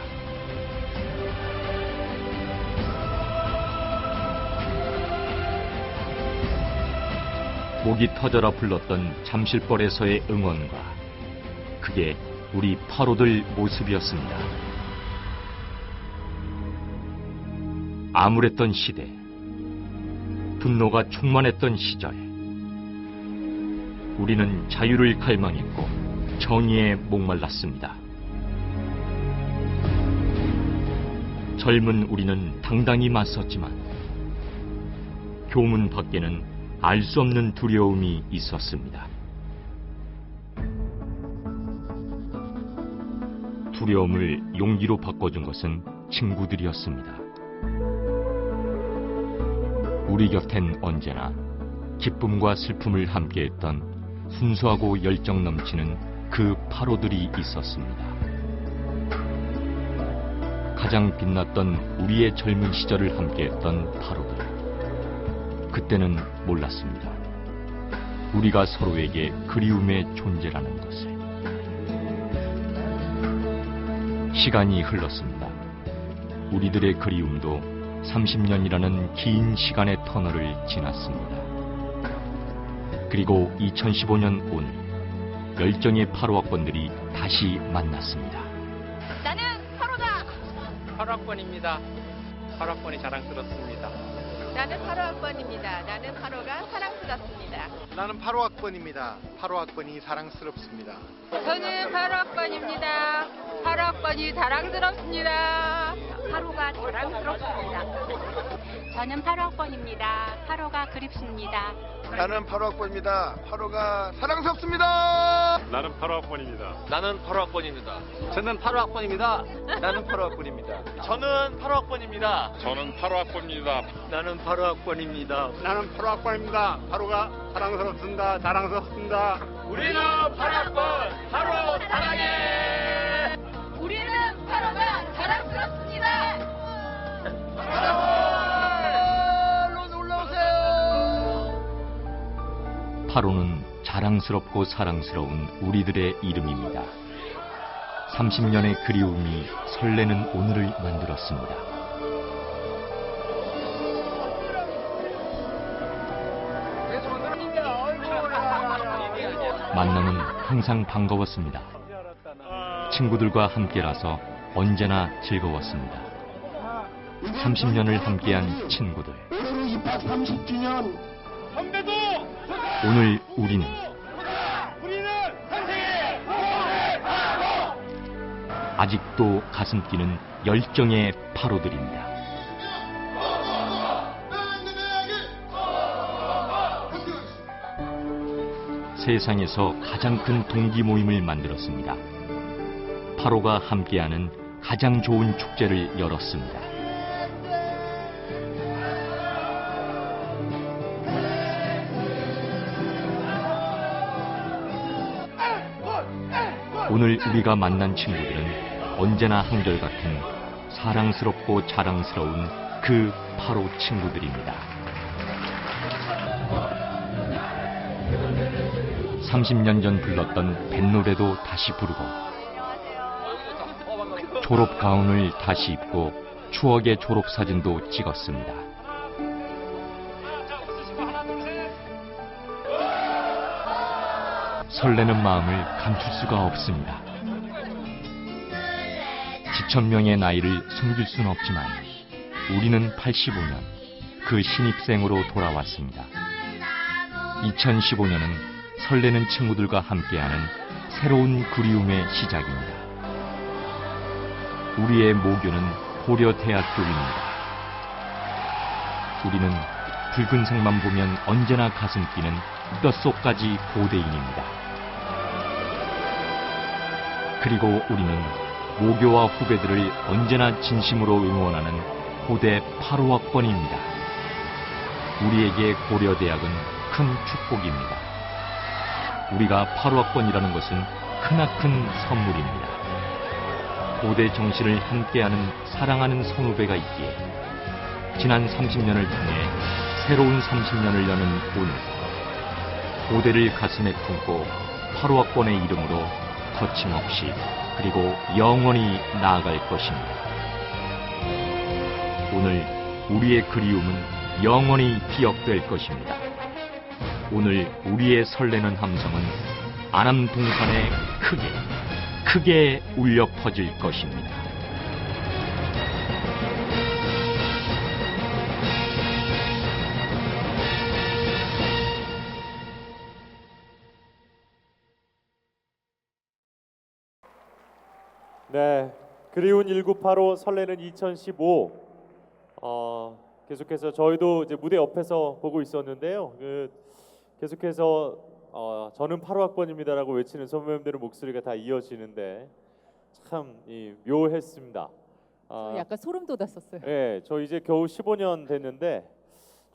목이 터져라 불렀던 잠실벌에서의 응원과 그게 우리 8호들 모습이었습니다. 암울했던 시대, 분노가 충만했던 시절, 우리는 자유를 갈망했고 정의에 목말랐습니다. 젊은 우리는 당당히 맞섰지만 교문 밖에는 알 수 없는 두려움이 있었습니다. 두려움을 용기로 바꿔준 것은 친구들이었습니다. 우리 곁엔 언제나 기쁨과 슬픔을 함께했던 순수하고 열정 넘치는 그 8호들이 있었습니다. 가장 빛났던 우리의 젊은 시절을 함께했던 8호들. 그때는 몰랐습니다. 우리가 서로에게 그리움의 존재라는 것을. 시간이 흘렀습니다. 우리들의 그리움도 30년이라는 긴 시간의 터널을 지났습니다. 그리고 2015년 오늘 열정의 8호학번들이 다시 만났습니다. 나는 8호다. 8호학번입니다. 8호학번이 자랑스럽습니다. 나는 8호학번입니다. 나는 8호가 사랑스럽습니다. 나는 8호학번입니다. 8호학번이 사랑스럽습니다. 저는 8호학번입니다. 8호학번이 자랑스럽습니다. 8호가 자랑스럽습니다. 저는 8호학번입니다. 8호가 그립습니다. 나는 8호학번입니다. 8호가 사랑스럽습니다. 나는 8호학번입니다. 나는 8호학번입니다. 저는 8호학번입니다. 나는 8호학번입니다. 저는 8호학번입니다. 저는 8호학번입니다. 나는 8호학번입니다. 나는 8호학번입니다. 8호가 사랑스럽습니다. 자랑스럽습니다. 우리는 8호학번 8호 사랑해. 우리는 8호가 자랑스럽습니다. 8호는 자랑스럽고 사랑스러운 우리들의 이름입니다. 30년의 그리움이 설레는 오늘을 만들었습니다. 만남은 항상 반가웠습니다. 친구들과 함께라서 언제나 즐거웠습니다. 30년을 함께한 친구들. 오늘 우리는 아직도 가슴 뛰는 열정의 8호들입니다. 세상에서 가장 큰 동기 모임을 만들었습니다. 8호가 함께하는 가장 좋은 축제를 열었습니다. 오늘 우리가 만난 친구들은 언제나 한결같은 사랑스럽고 자랑스러운 그 8호 친구들입니다. 30년 전 불렀던 뱃노래도 다시 부르고 졸업 가운을 다시 입고 추억의 졸업 사진도 찍었습니다. 설레는 마음을 감출 수가 없습니다. 지천명의 나이를 숨길 수는 없지만 우리는 85년 그 신입생으로 돌아왔습니다. 2015년은 설레는 친구들과 함께하는 새로운 그리움의 시작입니다. 우리의 모교는 고려대학교입니다. 우리는 붉은색만 보면 언제나 가슴 뛰는 뼛속까지 고대인입니다. 그리고 우리는 모교와 후배들을 언제나 진심으로 응원하는 고대 8호학번입니다. 우리에게 고려대학은 큰 축복입니다. 우리가 8호학번이라는 것은 크나큰 선물입니다. 고대 정신을 함께하는 사랑하는 선후배가 있기에 지난 30년을 통해 새로운 30년을 여는 오늘, 고대를 가슴에 품고 8호학번의 이름으로 거침없이 그리고 영원히 나아갈 것입니다. 오늘 우리의 그리움은 영원히 기억될 것입니다. 오늘 우리의 설레는 함성은 안암 동산에 크게 울려 퍼질 것입니다. 네, 그리운 1985 설레는 2015. 계속해서 저희도 이제 무대 옆에서 보고 있었는데요. 계속해서 저는 8호학번입니다라고 외치는 선배님들의 목소리가 다 이어지는데 참 묘했습니다. 약간 소름 돋았었어요. 네, 저 이제 겨우 15년 됐는데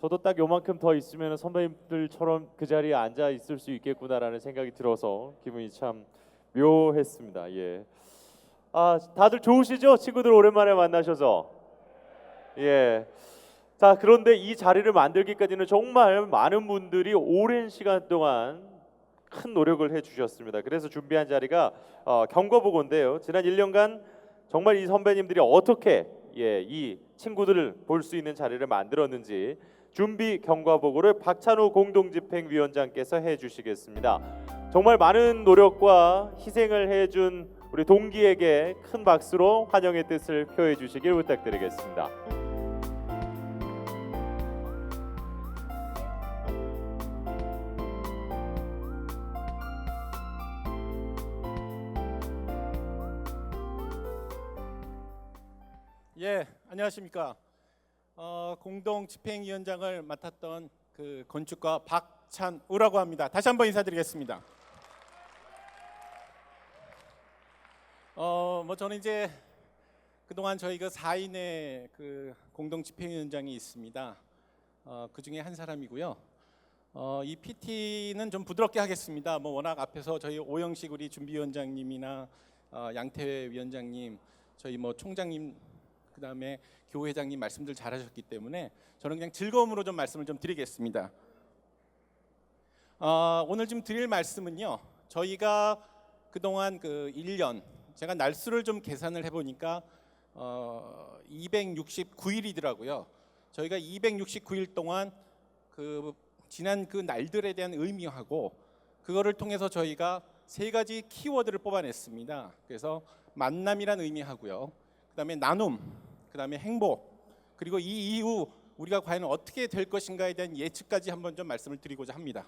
저도 딱 요만큼 더 있으면 선배님들처럼 그 자리에 앉아 있을 수 있겠구나라는 생각이 들어서 기분이 참 묘했습니다. 예. 다들 좋으시죠? 친구들 오랜만에 만나셔서. 예. 자, 그런데 이 자리를 만들기까지는 정말 많은 분들이 오랜 시간 동안 큰 노력을 해주셨습니다. 그래서 준비한 자리가 경과보고인데요. 지난 1년간 정말 이 선배님들이 어떻게 이 친구들을 볼 수 있는 자리를 만들었는지 준비 경과보고를 박찬호 공동집행위원장께서 해주시겠습니다. 정말 많은 노력과 희생을 해준 우리 동기에게 큰 박수로 환영의 뜻을 표해 주시길 부탁드리겠습니다. 예, 안녕하십니까. 공동 집행위원장을 맡았던 그 건축가 박찬우라고 합니다. 다시 한번 인사드리겠습니다. 저는 이제 그동안 저희 그 4인의 그 공동 집행위원장이 있습니다. 그 중에 한 사람이고요. 이 PT는 좀 부드럽게 하겠습니다. 워낙 앞에서 저희 오영식 우리 준비위원장님이나 양태회 위원장님, 저희 총장님, 그다음에 교회장님 말씀들 잘하셨기 때문에 저는 그냥 즐거움으로 좀 말씀을 좀 드리겠습니다. 오늘 좀 드릴 말씀은요. 저희가 그동안 그 1년 제가 날수를 좀 계산을 해보니까 269일이더라고요. 저희가 269일 동안 그 지난 그 날들에 대한 의미하고 그거를 통해서 저희가 3가지 키워드를 뽑아냈습니다. 그래서 만남이란 의미하고요. 그다음에 나눔, 그다음에 행복, 그리고 이 이후 우리가 과연 어떻게 될 것인가에 대한 예측까지 한번 좀 말씀을 드리고자 합니다.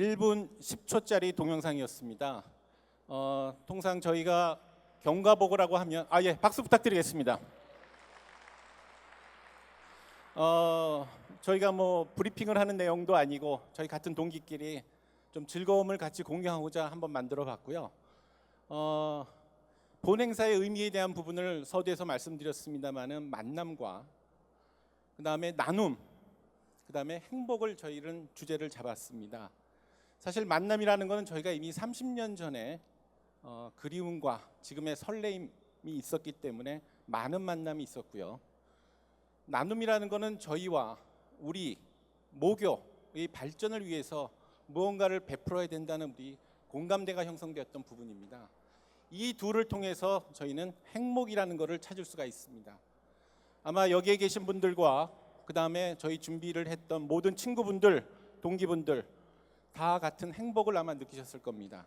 1분 10초짜리 동영상이었습니다. 통상 저희가 경과보고라고 하면 예, 박수 부탁드리겠습니다. 저희가 뭐 브리핑을 하는 내용도 아니고 저희 같은 동기끼리 좀 즐거움을 같이 공유하고자 한번 만들어 봤고요. 본 행사의 의미에 대한 부분을 서두에서 말씀드렸습니다만은 만남과 그다음에 나눔, 그다음에 행복을 저희는 주제를 잡았습니다. 사실 만남이라는 것은 저희가 이미 30년 전에 그리움과 지금의 설레임이 있었기 때문에 많은 만남이 있었고요. 나눔이라는 것은 저희와 우리 모교의 발전을 위해서 무언가를 베풀어야 된다는 우리 공감대가 형성되었던 부분입니다. 이 둘을 통해서 저희는 행복이라는 것을 찾을 수가 있습니다. 아마 여기에 계신 분들과 그 다음에 저희 준비를 했던 모든 친구분들, 동기분들 다 같은 행복을 아마 느끼셨을 겁니다.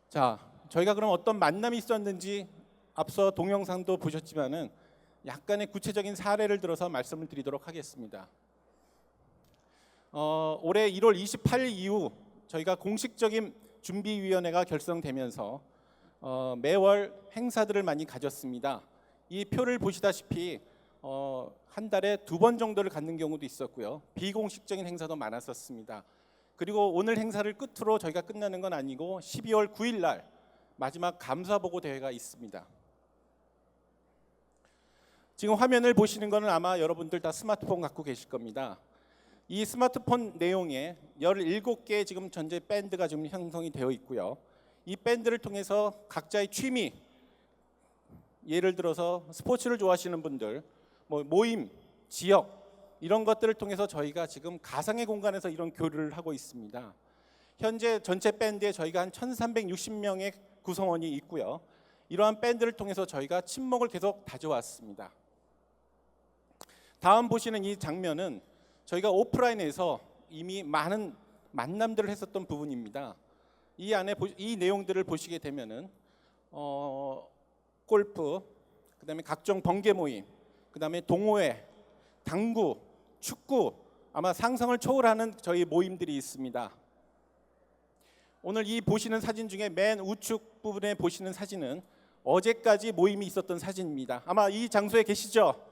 자, 저희가 그럼 어떤 만남이 있었는지 앞서 동영상도 보셨지만은 약간의 구체적인 사례를 들어서 말씀을 드리도록 하겠습니다. 올해 1월 28일 이후 저희가 공식적인 준비위원회가 결성되면서 매월 행사들을 많이 가졌습니다. 이 표를 보시다시피 한 달에 2번 정도를 갖는 경우도 있었고요. 비공식적인 행사도 많았었습니다. 그리고 오늘 행사를 끝으로 저희가 끝나는 건 아니고 12월 9일 날 마지막 감사보고 대회가 있습니다. 지금 화면을 보시는 거는 아마 여러분들 다 스마트폰 갖고 계실 겁니다. 이 스마트폰 내용에 17개 지금 전체 밴드가 지금 형성이 되어 있고요. 이 밴드를 통해서 각자의 취미, 예를 들어서 스포츠를 좋아하시는 분들, 모임, 지역 이런 것들을 통해서 저희가 지금 가상의 공간에서 이런 교류를 하고 있습니다. 현재 전체 밴드에 저희가 한 1,360명의 구성원이 있고요. 이러한 밴드를 통해서 저희가 친목을 계속 다져왔습니다. 다음 보시는 이 장면은 저희가 오프라인에서 이미 많은 만남들을 했었던 부분입니다. 이 안에 이 내용들을 보시게 되면은 골프, 그다음에 각종 번개 모임, 그다음에 동호회, 당구, 축구 아마 상상을 초월하는 저희 모임들이 있습니다. 오늘 이 보시는 사진 중에 맨 우측 부분에 보시는 사진은 어제까지 모임이 있었던 사진입니다. 아마 이 장소에 계시죠?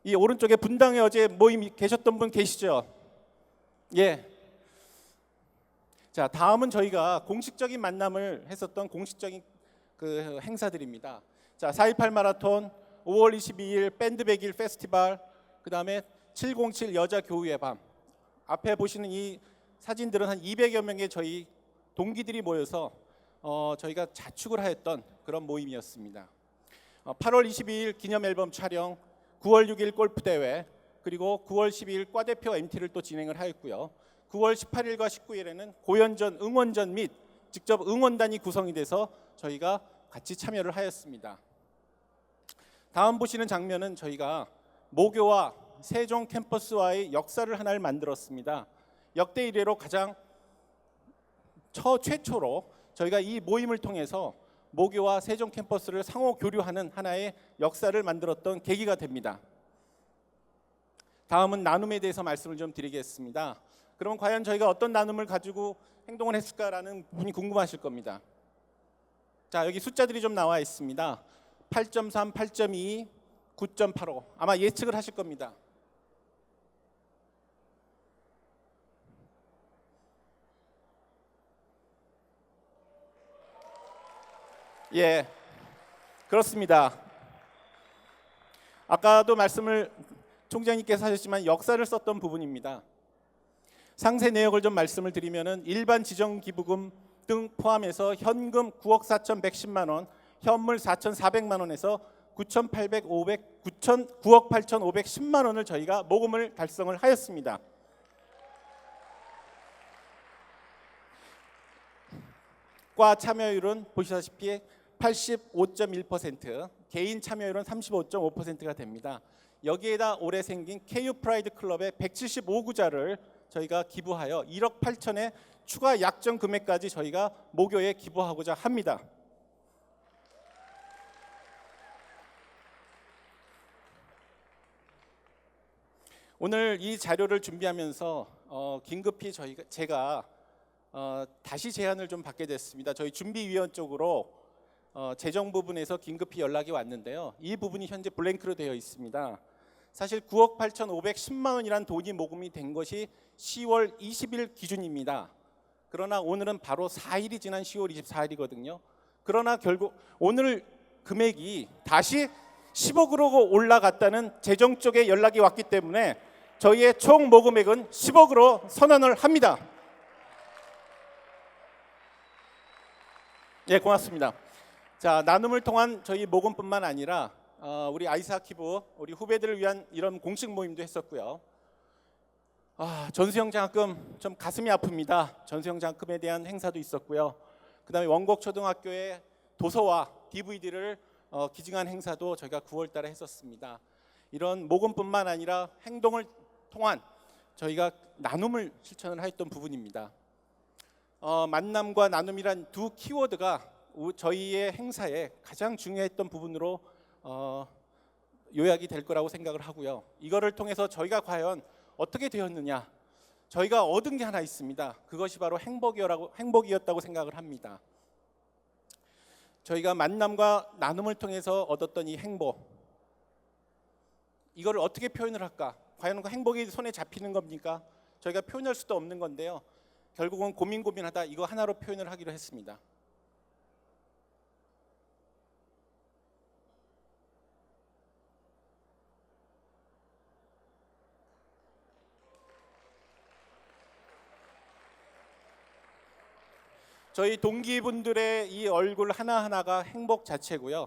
이 오른쪽에 분당에 어제 모임이 계셨던 분 계시죠? 예. 자, 다음은 저희가 공식적인 만남을 했었던 공식적인 그 행사들입니다. 자, 4.18 마라톤, 5월 22일 밴드 100일 페스티벌, 그다음에 707 여자 교우의 밤. 앞에 보시는 이 사진들은 한 200여 명의 저희 동기들이 모여서 저희가 자축을 하였던 그런 모임이었습니다. 8월 22일 기념 앨범 촬영, 9월 6일 골프 대회, 그리고 9월 12일 과대표 MT를 또 진행을 하였고요. 9월 18일과 19일에는 고연전, 응원전 및 직접 응원단이 구성이 돼서 저희가 같이 참여를 하였습니다. 다음 보시는 장면은 저희가 모교와 세종 캠퍼스와의 역사를 하나를 만들었습니다. 역대 이래로 가장 최초로 저희가 이 모임을 통해서 모교와 세종 캠퍼스를 상호 교류하는 하나의 역사를 만들었던 계기가 됩니다. 다음은 나눔에 대해서 말씀을 좀 드리겠습니다. 그러면 과연 저희가 어떤 나눔을 가지고 행동을 했을까라는 부분이 궁금하실 겁니다. 자, 여기 숫자들이 좀 나와 있습니다. 8.3, 8.2, 9.85 아마 예측을 하실 겁니다. 예, 그렇습니다. 아까도 말씀을 총장님께서 하셨지만 역사를 썼던 부분입니다. 상세 내역을 좀 말씀을 드리면은 일반 지정 기부금 등 포함해서 현금 9억 4,110만 원, 현물 4,400만 원에서 9억 8,510만 원을 저희가 모금을 달성을 하였습니다. 과 참여율은 보시다시피 85.1%, 개인 참여율은 35.5%가 됩니다. 여기에다 올해 생긴 KU 프라이드 클럽의 175구자를 저희가 기부하여 1억 8천의 추가 약정 금액까지 저희가 모교에 기부하고자 합니다. 오늘 이 자료를 준비하면서 긴급히 제가 다시 제안을 좀 받게 됐습니다. 저희 준비위원 쪽으로 재정 부분에서 긴급히 연락이 왔는데요. 이 부분이 현재 블랭크로 되어 있습니다. 사실 9억 8,510만 원이란 돈이 모금이 된 것이 10월 20일 기준입니다. 그러나 오늘은 바로 4일이 지난 10월 24일이거든요. 그러나 결국 오늘 금액이 다시 10억으로 올라갔다는 재정 쪽에 연락이 왔기 때문에 저희의 총 모금액은 10억으로 선언을 합니다. 예, 고맙습니다. 자, 나눔을 통한 저희 모금뿐만 아니라 우리 아이스하키부 우리 후배들을 위한 이런 공식 모임도 했었고요. 전수형 장학금 좀 가슴이 아픕니다. 전수형 장학금에 대한 행사도 있었고요. 그다음에 원곡초등학교의 도서와 DVD를 기증한 행사도 저희가 9월 달에 했었습니다. 이런 모금뿐만 아니라 행동을 통한 저희가 나눔을 실천을 했던 부분입니다. 만남과 나눔이란 두 키워드가 저희의 행사에 가장 중요했던 부분으로 요약이 될 거라고 생각을 하고요. 이거를 통해서 저희가 과연 어떻게 되었느냐, 저희가 얻은 게 하나 있습니다. 그것이 바로 행복이었다고 생각을 합니다. 저희가 만남과 나눔을 통해서 얻었던 이 행복, 이거를 어떻게 표현을 할까? 과연 그 행복이 손에 잡히는 겁니까? 저희가 표현할 수도 없는 건데요. 결국은 고민하다 이거 하나로 표현을 하기로 했습니다. 저희 동기분들의 이 얼굴 하나하나가 행복 자체고요.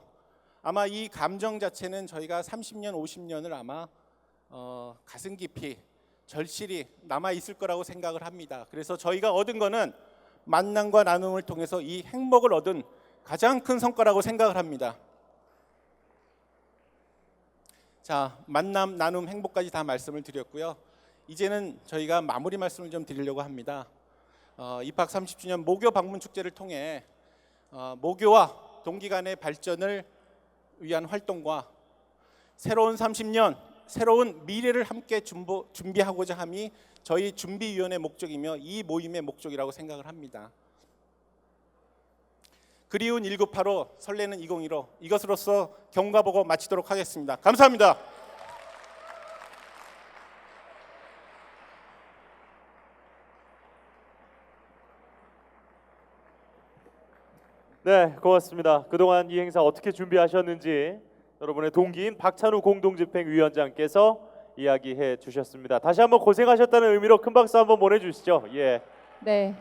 아마 이 감정 자체는 저희가 30년, 50년을 아마 가슴 깊이 절실히 남아 있을 거라고 생각을 합니다. 그래서 저희가 얻은 거는 만남과 나눔을 통해서 이 행복을 얻은 가장 큰 성과라고 생각을 합니다. 자, 만남, 나눔, 행복까지 다 말씀을 드렸고요. 이제는 저희가 마무리 말씀을 좀 드리려고 합니다. 입학 30주년 모교 방문 축제를 통해 모교와 동기 간의 발전을 위한 활동과 새로운 30년, 새로운 미래를 함께 준비하고자 함이 저희 준비위원회 목적이며 이 모임의 목적이라고 생각을 합니다. 그리운 1985, 설레는 2015, 이것으로서 경과보고 마치도록 하겠습니다. 감사합니다. 네, 고맙습니다. 그동안 이 행사 어떻게 준비하셨는지 여러분의 동기인 박찬우 공동집행위원장께서 이야기해 주셨습니다. 다시 한번 고생하셨다는 의미로 큰 박수 한번 보내주시죠. 예. 네.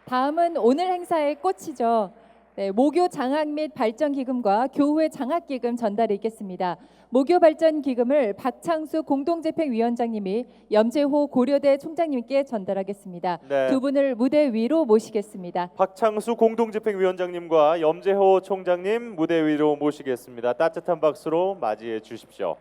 다음은 오늘 행사의 꽃이죠. 네, 모교 장학 및 발전 기금과 교우회 장학 기금 전달이 있겠습니다. 모교 발전 기금을 박창수 공동집행위원장님이 염재호 고려대 총장님께 전달하겠습니다. 네. 두 분을 무대 위로 모시겠습니다. 박창수 공동집행위원장님과 염재호 총장님 무대 위로 모시겠습니다. 따뜻한 박수로 맞이해 주십시오.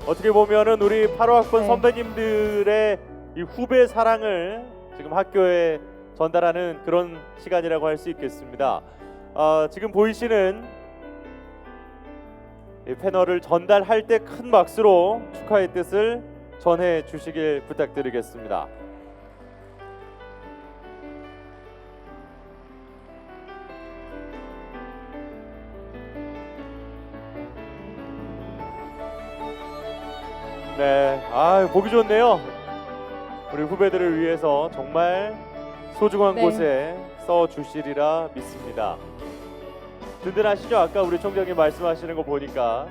어떻게 보면은 우리 8호학번 네. 선배님들의 이 후배 사랑을 지금 학교에 전달하는 그런 시간이라고 할 수 있겠습니다. 지금 보이시는 이 패널을 전달할 때 큰 박수로 축하의 뜻을 전해 주시길 부탁드리겠습니다. 네, 보기 좋네요. 우리 후배들을 위해서 정말 소중한 네. 곳에 써 주시리라 믿습니다. 든든하시죠? 아까 우리 총장님 말씀하시는 거 보니까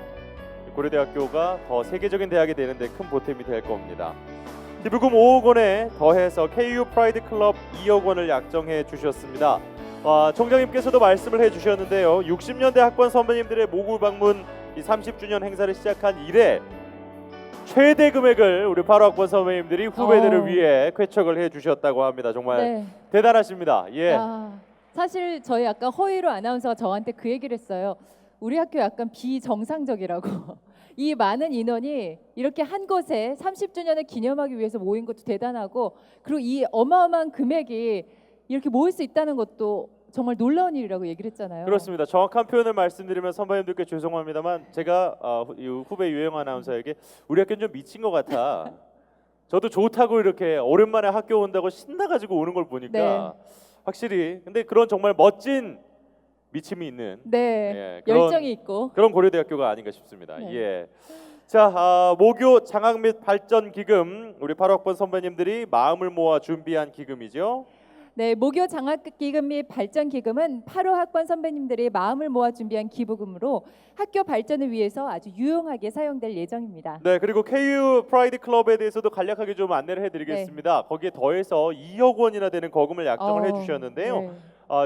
고려대학교가 더 세계적인 대학이 되는데 큰 보탬이 될 겁니다. 기부금 5억 원에 더해서 KU 프라이드 클럽 2억 원을 약정해 주셨습니다. 총장님께서도 말씀을 해주셨는데요. 60년대 학번 선배님들의 모구 방문 이 30주년 행사를 시작한 이래 최대 금액을 우리 8호학번 선배님들이 후배들을 위해 쾌척을 해주셨다고 합니다. 정말 네. 대단하십니다. 예. 사실 저희 아까 허위로 아나운서가 저한테 그 얘기를 했어요. 우리 학교 약간 비정상적이라고. 이 많은 인원이 이렇게 한 곳에 30주년을 기념하기 위해서 모인 것도 대단하고, 그리고 이 어마어마한 금액이 이렇게 모일 수 있다는 것도 정말 놀라운 일이라고 얘기를 했잖아요. 그렇습니다. 정확한 표현을 말씀드리면 선배님들께 죄송합니다만 제가 이 후배 유영 아나운서에게 우리 학교는 좀 미친 것 같아. 저도 좋다고 이렇게 오랜만에 학교 온다고 신나가지고 오는 걸 보니까 네. 확실히 근데 그런 정말 멋진 미침이 있는 네, 예, 그런- 열정이 있고. 그런 고려대학교가 아닌가 싶습니다. 네. 예. 자, 모교 장학 및 발전 기금 우리 8학번 선배님들이 마음을 모아 준비한 기금이죠. 네, 모교 장학기금 및 발전기금은 8호 학번 선배님들이 마음을 모아 준비한 기부금으로 학교 발전을 위해서 아주 유용하게 사용될 예정입니다. 네, 그리고 KU 프라이드 클럽에 대해서도 간략하게 좀 안내를 해드리겠습니다. 거기에 더해서 2억 원이나 되는 거금을 약정을 해주셨는데요. 네.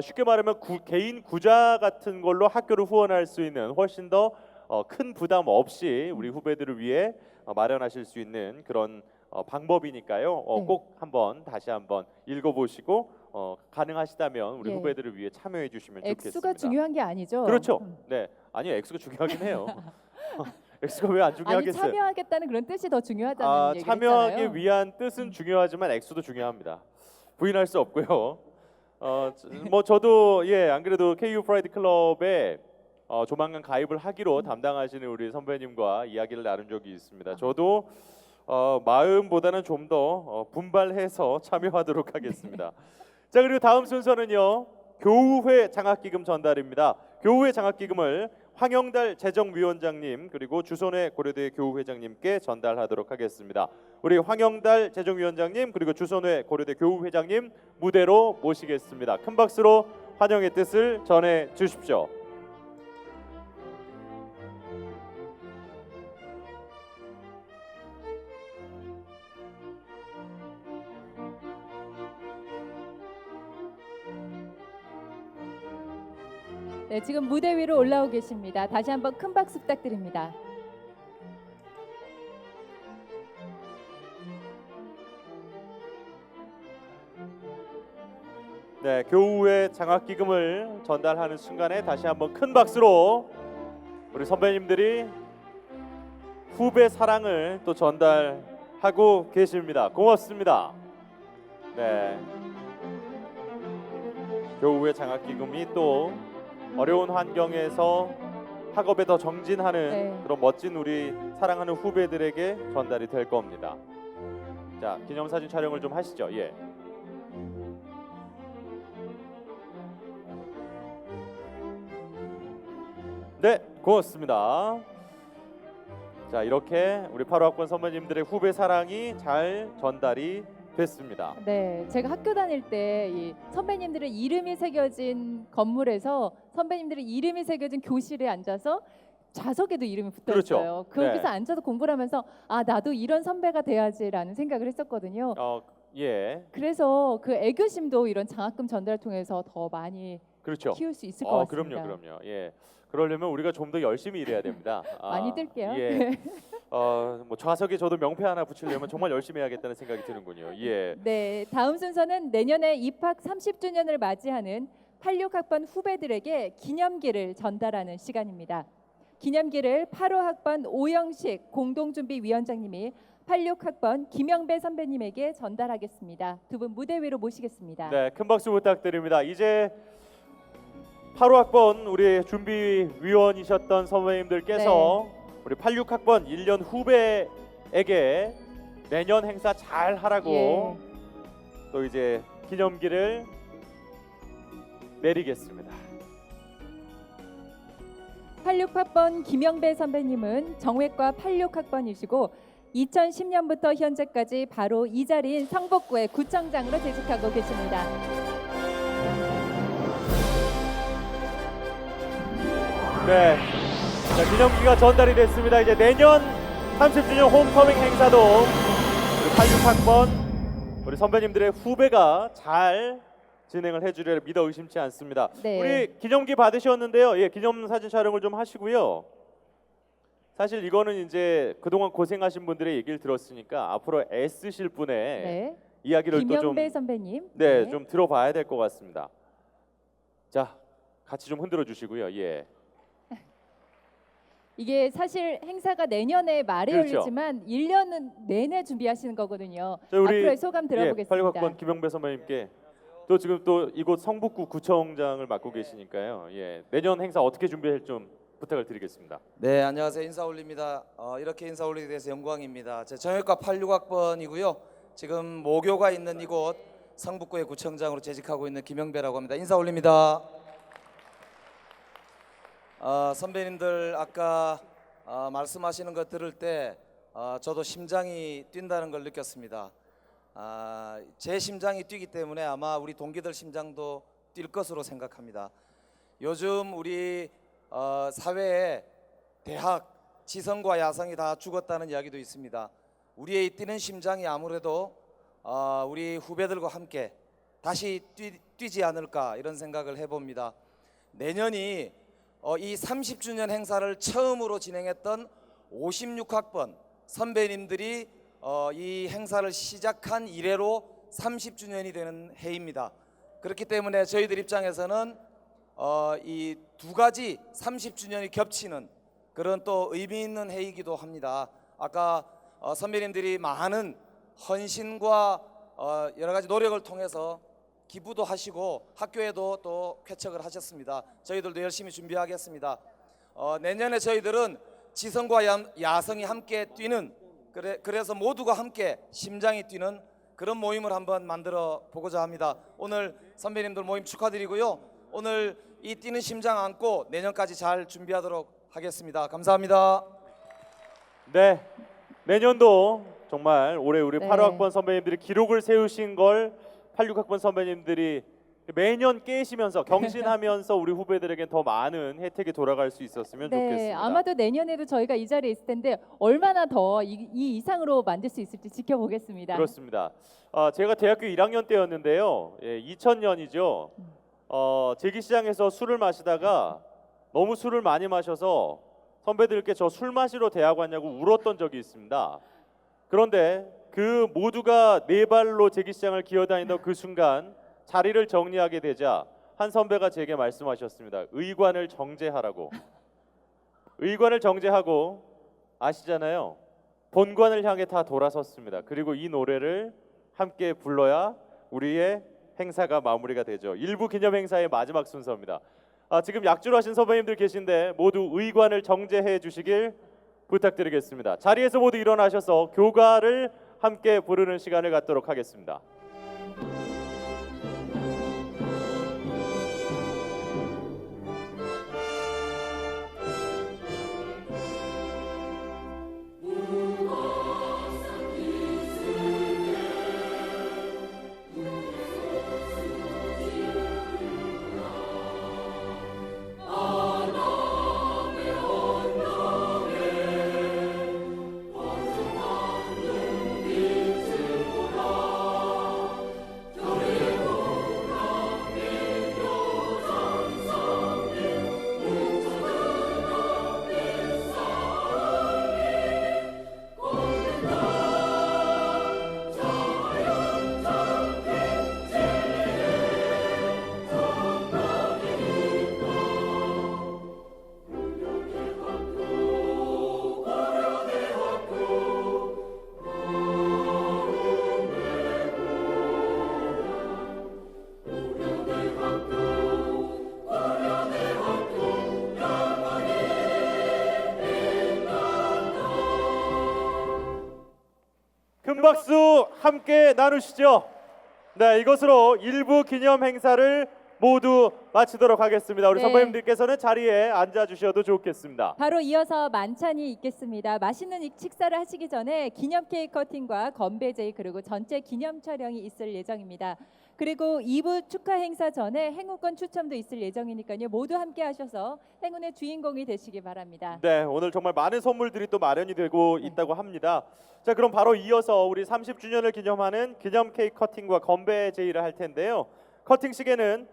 쉽게 말하면 개인 구자 같은 걸로 학교를 후원할 수 있는 훨씬 더 큰 부담 없이 우리 후배들을 위해 마련하실 수 있는 그런 방법이니까요. 네. 꼭 한번 다시 한번 읽어보시고 가능하시다면 우리 예. 후배들을 위해 참여해 주시면 좋겠습니다. 액수가 중요한 게 아니죠. 그렇죠. 네, 아니요 액수가 중요하긴 해요. 액수가 왜 안 아니 중요하겠어요? 참여하겠다는 그런 뜻이 더 중요하다는 얘기를 참여하기 했잖아요. 위한 뜻은 중요하지만 액수도 중요합니다. 부인할 수 없고요. 뭐 저도 안 그래도 KU 프라이드 클럽에 조만간 가입을 하기로 담당하시는 우리 선배님과 이야기를 나눈 적이 있습니다. 저도 마음보다는 좀 더 분발해서 참여하도록 하겠습니다. 자, 그리고 다음 순서는요. 교우회 장학기금 전달입니다. 교우회 장학기금을 황영달 재정위원장님 그리고 주선회 고려대 교우회장님께 전달하도록 하겠습니다. 우리 황영달 재정위원장님 그리고 주선회 고려대 교우회장님 무대로 모시겠습니다. 큰 박수로 환영의 뜻을 전해 주십시오. 네, 지금 무대 위로 올라오고 계십니다. 다시 한번 큰 박수 부탁드립니다. 네, 교우회 장학기금을 전달하는 순간에 다시 한번 큰 박수로 우리 선배님들이 후배 사랑을 또 전달하고 계십니다. 고맙습니다. 네, 교우회 장학기금이 또 어려운 환경에서 학업에 더 정진하는 네. 그런 멋진 우리 사랑하는 후배들에게 전달이 될 겁니다. 자, 기념사진 촬영을 좀 하시죠. 예. 네, 고맙습니다. 자, 이렇게 우리 8호학번 선배님들의 후배 사랑이 잘 전달이 됐습니다. 네, 제가 학교 다닐 때 이 선배님들의 이름이 새겨진 건물에서 선배님들의 이름이 새겨진 교실에 앉아서 좌석에도 이름이 붙어 그렇죠. 있어요. 거기서 네. 앉아서 공부를 하면서 아 나도 이런 선배가 돼야지라는 생각을 했었거든요. 예, 그래서 그 애교심도 이런 장학금 전달을 통해서 더 많이 그렇죠. 키울 수 있을 것 같습니다. 그럼요. 예, 그러려면 우리가 좀 더 열심히 일해야 됩니다. 많이 뜰게요. 예, 뭐 좌석에 저도 명패 하나 붙이려면 정말 열심히 해야겠다는 생각이 드는군요. 예, 네, 다음 순서는 내년에 입학 30주년을 맞이하는 86학번 후배들에게 기념기를 전달하는 시간입니다. 기념기를 8호 학번 오영식 공동준비위원장님이 86학번 김영배 선배님에게 전달하겠습니다. 두 분 무대 위로 모시겠습니다. 네, 큰 박수 부탁드립니다. 이제 8호학번 우리 준비위원이셨던 선배님들께서 우리 86학번 1년 후배에게 내년 행사 잘 하라고 예. 또 이제 기념기를 내리겠습니다. 86학번 김영배 선배님은 정외과 86학번이시고 2010년부터 현재까지 바로 이 자리인 성북구의 구청장으로 재직하고 계십니다. 네, 자, 기념기가 전달이 됐습니다. 이제 내년 30주년 홈커밍 행사도 우리 86학번 우리 선배님들의 후배가 잘 진행을 해주리라 믿어 의심치 않습니다. 네. 우리 기념기 받으셨는데요. 예, 기념사진 촬영을 좀 하시고요. 사실 이거는 이제 그동안 고생하신 분들의 얘기를 들었으니까 앞으로 애쓰실 분의 네. 이야기를 또 좀 김영배 선배님. 네, 좀 들어봐야 될 것 같습니다. 자, 같이 좀 흔들어 주시고요. 예. 이게 사실 행사가 내년에 말에 그렇죠. 열리지만 1년은 내내 준비하시는 거거든요. 자, 우리 앞으로의 소감 들어보겠습니다. 86학번 김영배 선배님께 또 지금 또 이곳 성북구 구청장을 맡고 계시니까요. 예, 내년 행사 어떻게 준비할 좀 부탁을 드리겠습니다. 네, 안녕하세요. 인사올리입니다. 이렇게 인사올리게 돼서 영광입니다. 제 정형외과 86학번이고요. 지금 모교가 있는 이곳 성북구의 구청장으로 재직하고 있는 김영배라고 합니다. 인사올립니다. 선배님들 아까 말씀하시는 거 들을 때 저도 심장이 뛴다는 걸 느꼈습니다. 제 심장이 뛰기 때문에 아마 우리 동기들 심장도 뛸 것으로 생각합니다. 요즘 우리 사회에 대학, 지성과 야성이 다 죽었다는 이야기도 있습니다. 우리의 뛰는 심장이 아무래도 우리 후배들과 함께 다시 뛰지 않을까 이런 생각을 해봅니다. 내년이 이 30주년 행사를 처음으로 진행했던 56학번 선배님들이 이 행사를 시작한 이래로 30주년이 되는 해입니다. 그렇기 때문에 저희들 입장에서는 이 두 가지 30주년이 겹치는 그런 또 의미 있는 해이기도 합니다. 아까 선배님들이 많은 헌신과 여러 가지 노력을 통해서 기부도 하시고 학교에도 또 쾌척을 하셨습니다. 저희들도 열심히 준비하겠습니다. 내년에 저희들은 지성과 야성이 함께 뛰는 그래서 모두가 함께 심장이 뛰는 그런 모임을 한번 만들어 보고자 합니다. 오늘 선배님들 모임 축하드리고요. 오늘 이 뛰는 심장 안고 내년까지 잘 준비하도록 하겠습니다. 감사합니다. 네, 내년도 정말 올해 우리 네. 85학번 선배님들이 기록을 세우신 걸 86학번 선배님들이 매년 깨시면서 경신하면서 우리 후배들에게 더 많은 혜택이 돌아갈 수 있었으면 네, 좋겠습니다. 아마도 내년에도 저희가 이 자리에 있을 텐데 얼마나 더 이 이상으로 만들 수 있을지 지켜보겠습니다. 그렇습니다. 제가 대학교 1학년 때였는데요. 예, 2000년이죠. 제기시장에서 술을 마시다가 너무 술을 많이 마셔서 선배들께 저 술 마시러 대학 왔냐고 울었던 적이 있습니다. 그런데 그 모두가 네 발로 제기시장을 기어다니던 그 순간 자리를 정리하게 되자 한 선배가 제게 말씀하셨습니다. 의관을 정제하라고. 의관을 정제하고 아시잖아요. 본관을 향해 다 돌아섰습니다. 그리고 이 노래를 함께 불러야 우리의 행사가 마무리가 되죠. 일부 기념 행사의 마지막 순서입니다. 지금 약주로 하신 선배님들 계신데 모두 의관을 정제해 주시길 부탁드리겠습니다. 자리에서 모두 일어나셔서 교가를 함께 부르는 시간을 갖도록 하겠습니다. 큰 박수 함께 나누시죠. 네, 이것으로 일부 기념 행사를 모두 마치도록 하겠습니다. 우리 네. 선배님들께서는 자리에 앉아 주셔도 좋겠습니다. 바로 이어서 만찬이 있겠습니다. 맛있는 식사를 하시기 전에 기념 케이크 커팅과 건배 제이 그리고 전체 기념 촬영이 있을 예정입니다. 그리고 2부 축하 행사 전에 행운권 추첨도 있을 예정이니까요. 모두 함께 하셔서 행운의 주인공이 되시기 바랍니다. 네, 오늘 정말 많은 선물들이 또 마련이 되고 있다고 합니다. 자, 그럼 바로 이어서 우리 30주년을 기념하는 기념 케이크 커팅과 건배 제의를 할 텐데요. 커팅 시계는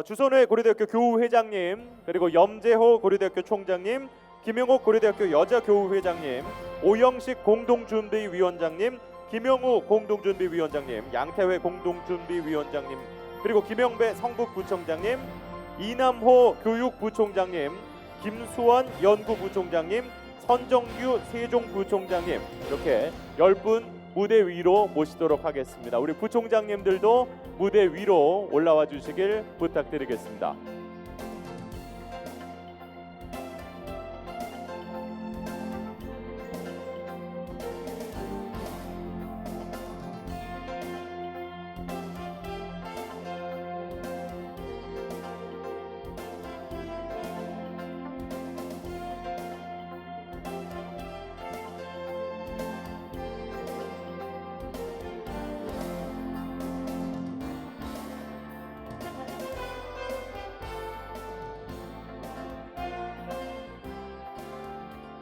주선회 고려대학교 교우회장님, 그리고 염재호 고려대학교 총장님, 김용옥 고려대학교 여자교우회장님, 오영식 공동준비위원장님, 김영우 공동준비위원장님, 양태회 공동준비위원장님, 그리고 김영배 성북구청장님, 이남호 교육부총장님, 김수원 연구부총장님, 선정규 세종부총장님 이렇게 10분 무대 위로 모시도록 하겠습니다. 우리 부총장님들도 무대 위로 올라와 주시길 부탁드리겠습니다.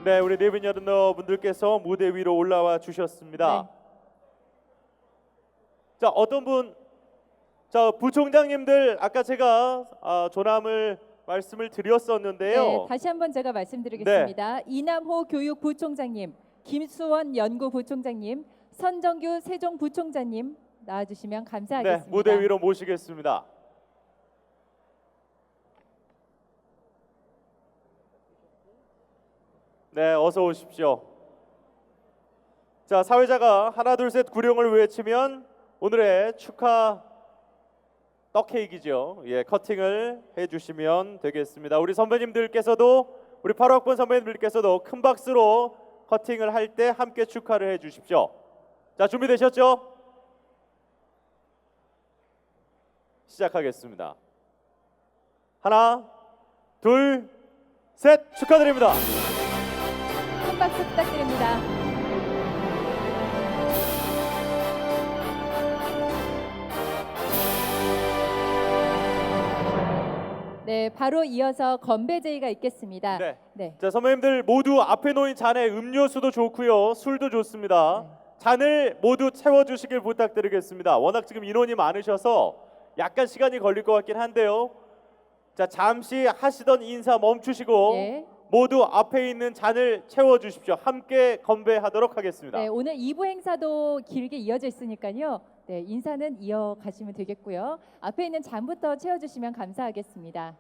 네, 우리 네빈 여러분들께서 무대 위로 올라와 주셨습니다. 네. 자, 어떤 분? 자, 부총장님들 아까 제가 조남을 말씀을 드렸었는데요. 네, 다시 한번 제가 말씀드리겠습니다. 이남호 교육부총장님, 김수원 연구부총장님, 선정규 세종부총장님 나와주시면 감사하겠습니다. 네, 무대 위로 모시겠습니다. 네, 어서 오십시오. 자, 사회자가 하나 둘 셋 구령을 외치면 오늘의 축하 떡 케이크죠. 예, 커팅을 해주시면 되겠습니다. 우리 선배님들께서도 우리 8학번 선배님들께서도 큰 박수로 커팅을 할 때 함께 축하를 해주십시오. 자, 준비되셨죠? 시작하겠습니다. 하나, 둘, 셋 축하드립니다. 큰 박수 부탁드립니다. 네, 바로 이어서 건배 제의가 있겠습니다. 네. 네. 자, 선배님들 모두 앞에 놓인 잔에 음료수도 좋고요, 술도 좋습니다. 잔을 모두 채워주시길 부탁드리겠습니다. 워낙 지금 인원이 많으셔서 약간 시간이 걸릴 것 같긴 한데요. 자, 잠시 하시던 인사 멈추시고 예. 모두 앞에 있는 잔을 채워주십시오. 함께 건배하도록 하겠습니다. 네, 오늘 2부 행사도 길게 이어져 있으니까요. 네, 인사는 이어가시면 되겠고요. 앞에 있는 잔부터 채워주시면 감사하겠습니다.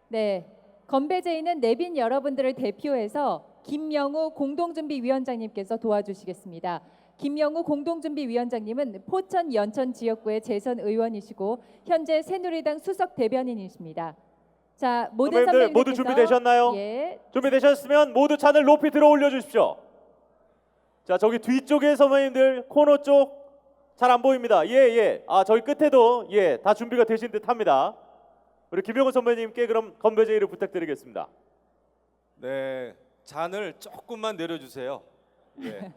네, 건배 제의는 내빈 여러분들을 대표해서 김명우 공동준비위원장님께서 도와주시겠습니다. 김명우 공동준비위원장님은 포천 연천 지역구의 재선 의원이시고 현재 새누리당 수석 대변인이십니다. 자, 모든 선배님들 모두 선배님들께서 준비되셨나요? 예, 준비되셨으면 모두 잔을 높이 들어 올려 주십시오. 자, 저기 뒤쪽에 선배님들 코너 쪽 잘 안 보입니다. 예. 아, 저기 끝에도 다 준비가 되신 듯합니다. 우리 김영호 선배님께 그럼 건배 제의를 부탁드리겠습니다. 네, 잔을 조금만 내려주세요. 예.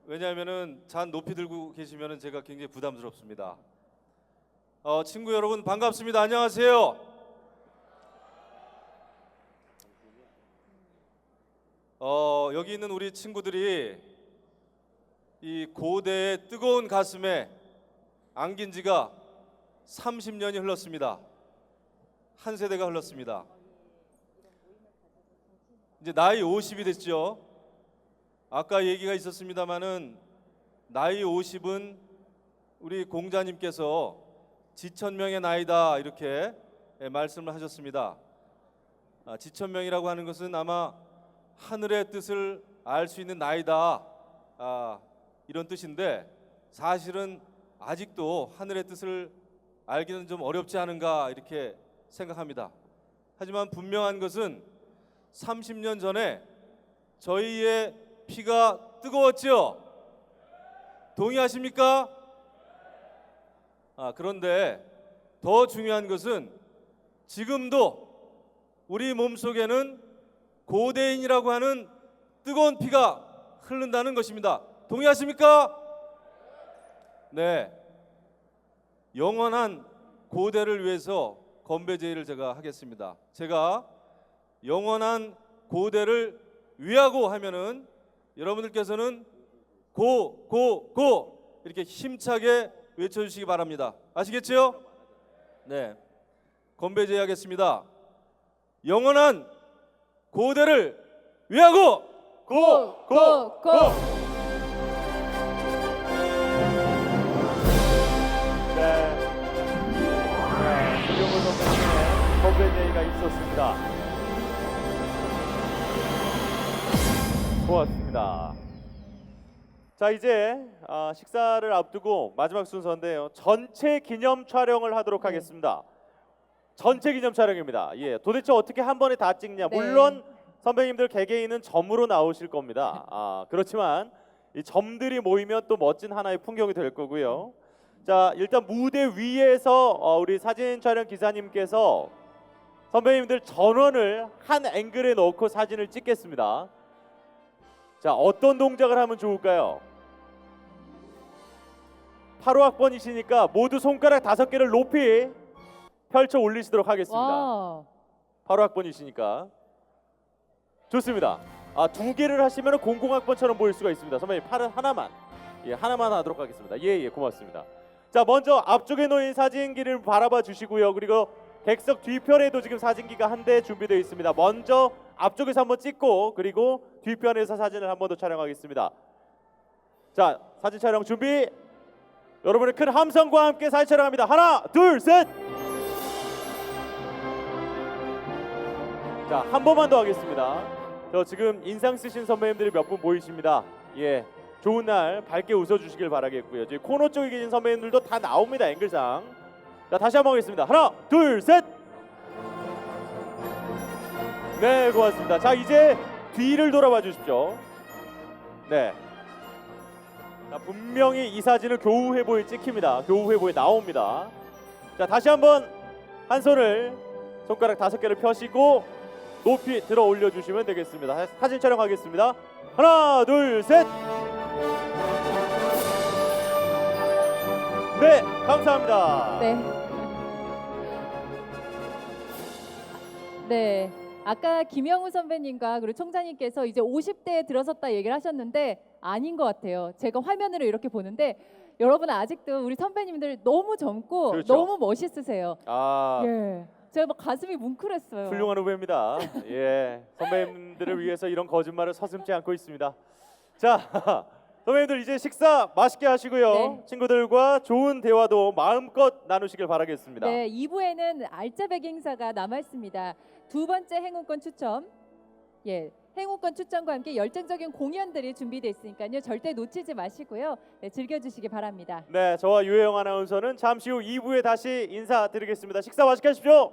왜냐하면은 잔 높이 들고 계시면은 제가 굉장히 부담스럽습니다. 친구 여러분 반갑습니다. 안녕하세요. 여기 있는 우리 친구들이 이 고대의 뜨거운 가슴에 안긴 지가 30년이 흘렀습니다. 한 세대가 흘렀습니다. 이제 나이 50이 됐죠. 아까 얘기가 있었습니다마는 나이 50은 우리 공자님께서 지천명의 나이다 이렇게 말씀을 하셨습니다. 지천명이라고 하는 것은 아마 하늘의 뜻을 알 수 있는 나이다 이런 뜻인데 사실은 아직도 하늘의 뜻을 알기는 좀 어렵지 않은가 이렇게 생각합니다. 하지만 분명한 것은 30년 전에 저희의 피가 뜨거웠죠. 동의하십니까? 그런데 더 중요한 것은 지금도 우리 몸속에는 고대인이라고 하는 뜨거운 피가 흐른다는 것입니다. 동의하십니까? 네. 영원한 고대를 위해서 건배 제의를 제가 하겠습니다. 제가 영원한 고대를 위하고 하면은 여러분들께서는 고 이렇게 힘차게 외쳐주시기 바랍니다. 아시겠죠? 네. 건배 제의 하겠습니다. 영원한 고대를 위하고 고! 김영호 선배님의 건배 제의가 있었습니다. 고맙습니다. 자, 이제 식사를 앞두고 마지막 순서인데요. 전체 기념 촬영을 하도록 하겠습니다. 전체 기념 촬영입니다. 예, 도대체 어떻게 한 번에 다 찍냐? 네. 물론 선배님들 개개인은 점으로 나오실 겁니다. 그렇지만 이 점들이 모이면 또 멋진 하나의 풍경이 될 거고요. 자, 일단 무대 위에서 우리 사진 촬영 기사님께서 선배님들 전원을 한 앵글에 넣고 사진을 찍겠습니다. 자, 어떤 동작을 하면 좋을까요? 8호 학번이시니까 모두 손가락 5개를 높이 펼쳐 올리시도록 하겠습니다. 와. 8호 학번이시니까 좋습니다. 2개를 하시면 00학번처럼 보일 수가 있습니다. 선배님 팔은 하나만, 예, 하나만 하도록 하겠습니다. 예, 고맙습니다. 자, 먼저 앞쪽에 놓인 사진기를 바라봐 주시고요. 그리고 객석 뒤편에도 지금 사진기가 한 대 준비되어 있습니다. 먼저 앞쪽에서 한번 찍고 그리고 뒤편에서 사진을 한 번 더 촬영하겠습니다. 자, 사진 촬영 준비. 여러분의 큰 함성과 함께 사진 촬영합니다. 하나, 둘, 셋. 자, 한 번만 더 하겠습니다. 저 지금 인상 쓰신 선배님들이 몇 분 보이십니다. 예, 좋은 날 밝게 웃어주시길 바라겠고요. 저희 코너 쪽에 계신 선배님들도 다 나옵니다. 앵글상. 자, 다시 한번 하겠습니다. 하나, 둘, 셋. 네, 고맙습니다. 자, 이제 뒤를 돌아봐 주십시오. 네. 자, 분명히 이 사진은 교우회보에 찍힙니다. 교우회보에 나옵니다. 자, 다시 한번 한 손을 손가락 5개를 펴시고 높이 들어 올려 주시면 되겠습니다. 사진 촬영하겠습니다. 하나, 둘, 셋. 네, 감사합니다. 네. 네. 아까 김영우 선배님과 그리고 총장님께서 이제 50대에 들어섰다 얘기를 하셨는데 아닌 것 같아요. 제가 화면으로 이렇게 보는데 여러분 아직도 우리 선배님들 너무 젊고 그렇죠. 너무 멋있으세요. 아, 예. 제가 막 가슴이 뭉클했어요. 훌륭한 후배입니다. 예, 선배님들을 위해서 이런 거짓말을 서슴지 않고 있습니다. 자, 선배님들 이제 식사 맛있게 하시고요. 네. 친구들과 좋은 대화도 마음껏 나누시길 바라겠습니다. 네, 2부에는 알짜배기 행사가 남아 있습니다. 두 번째 행운권 추첨. 예. 행운권 추첨과 함께 열정적인 공연들이 준비되어 있으니까요. 절대 놓치지 마시고요. 네, 즐겨주시기 바랍니다. 네, 저와 유혜영 아나운서는 잠시 후 2부에 다시 인사드리겠습니다. 식사 맛있게 하십시오.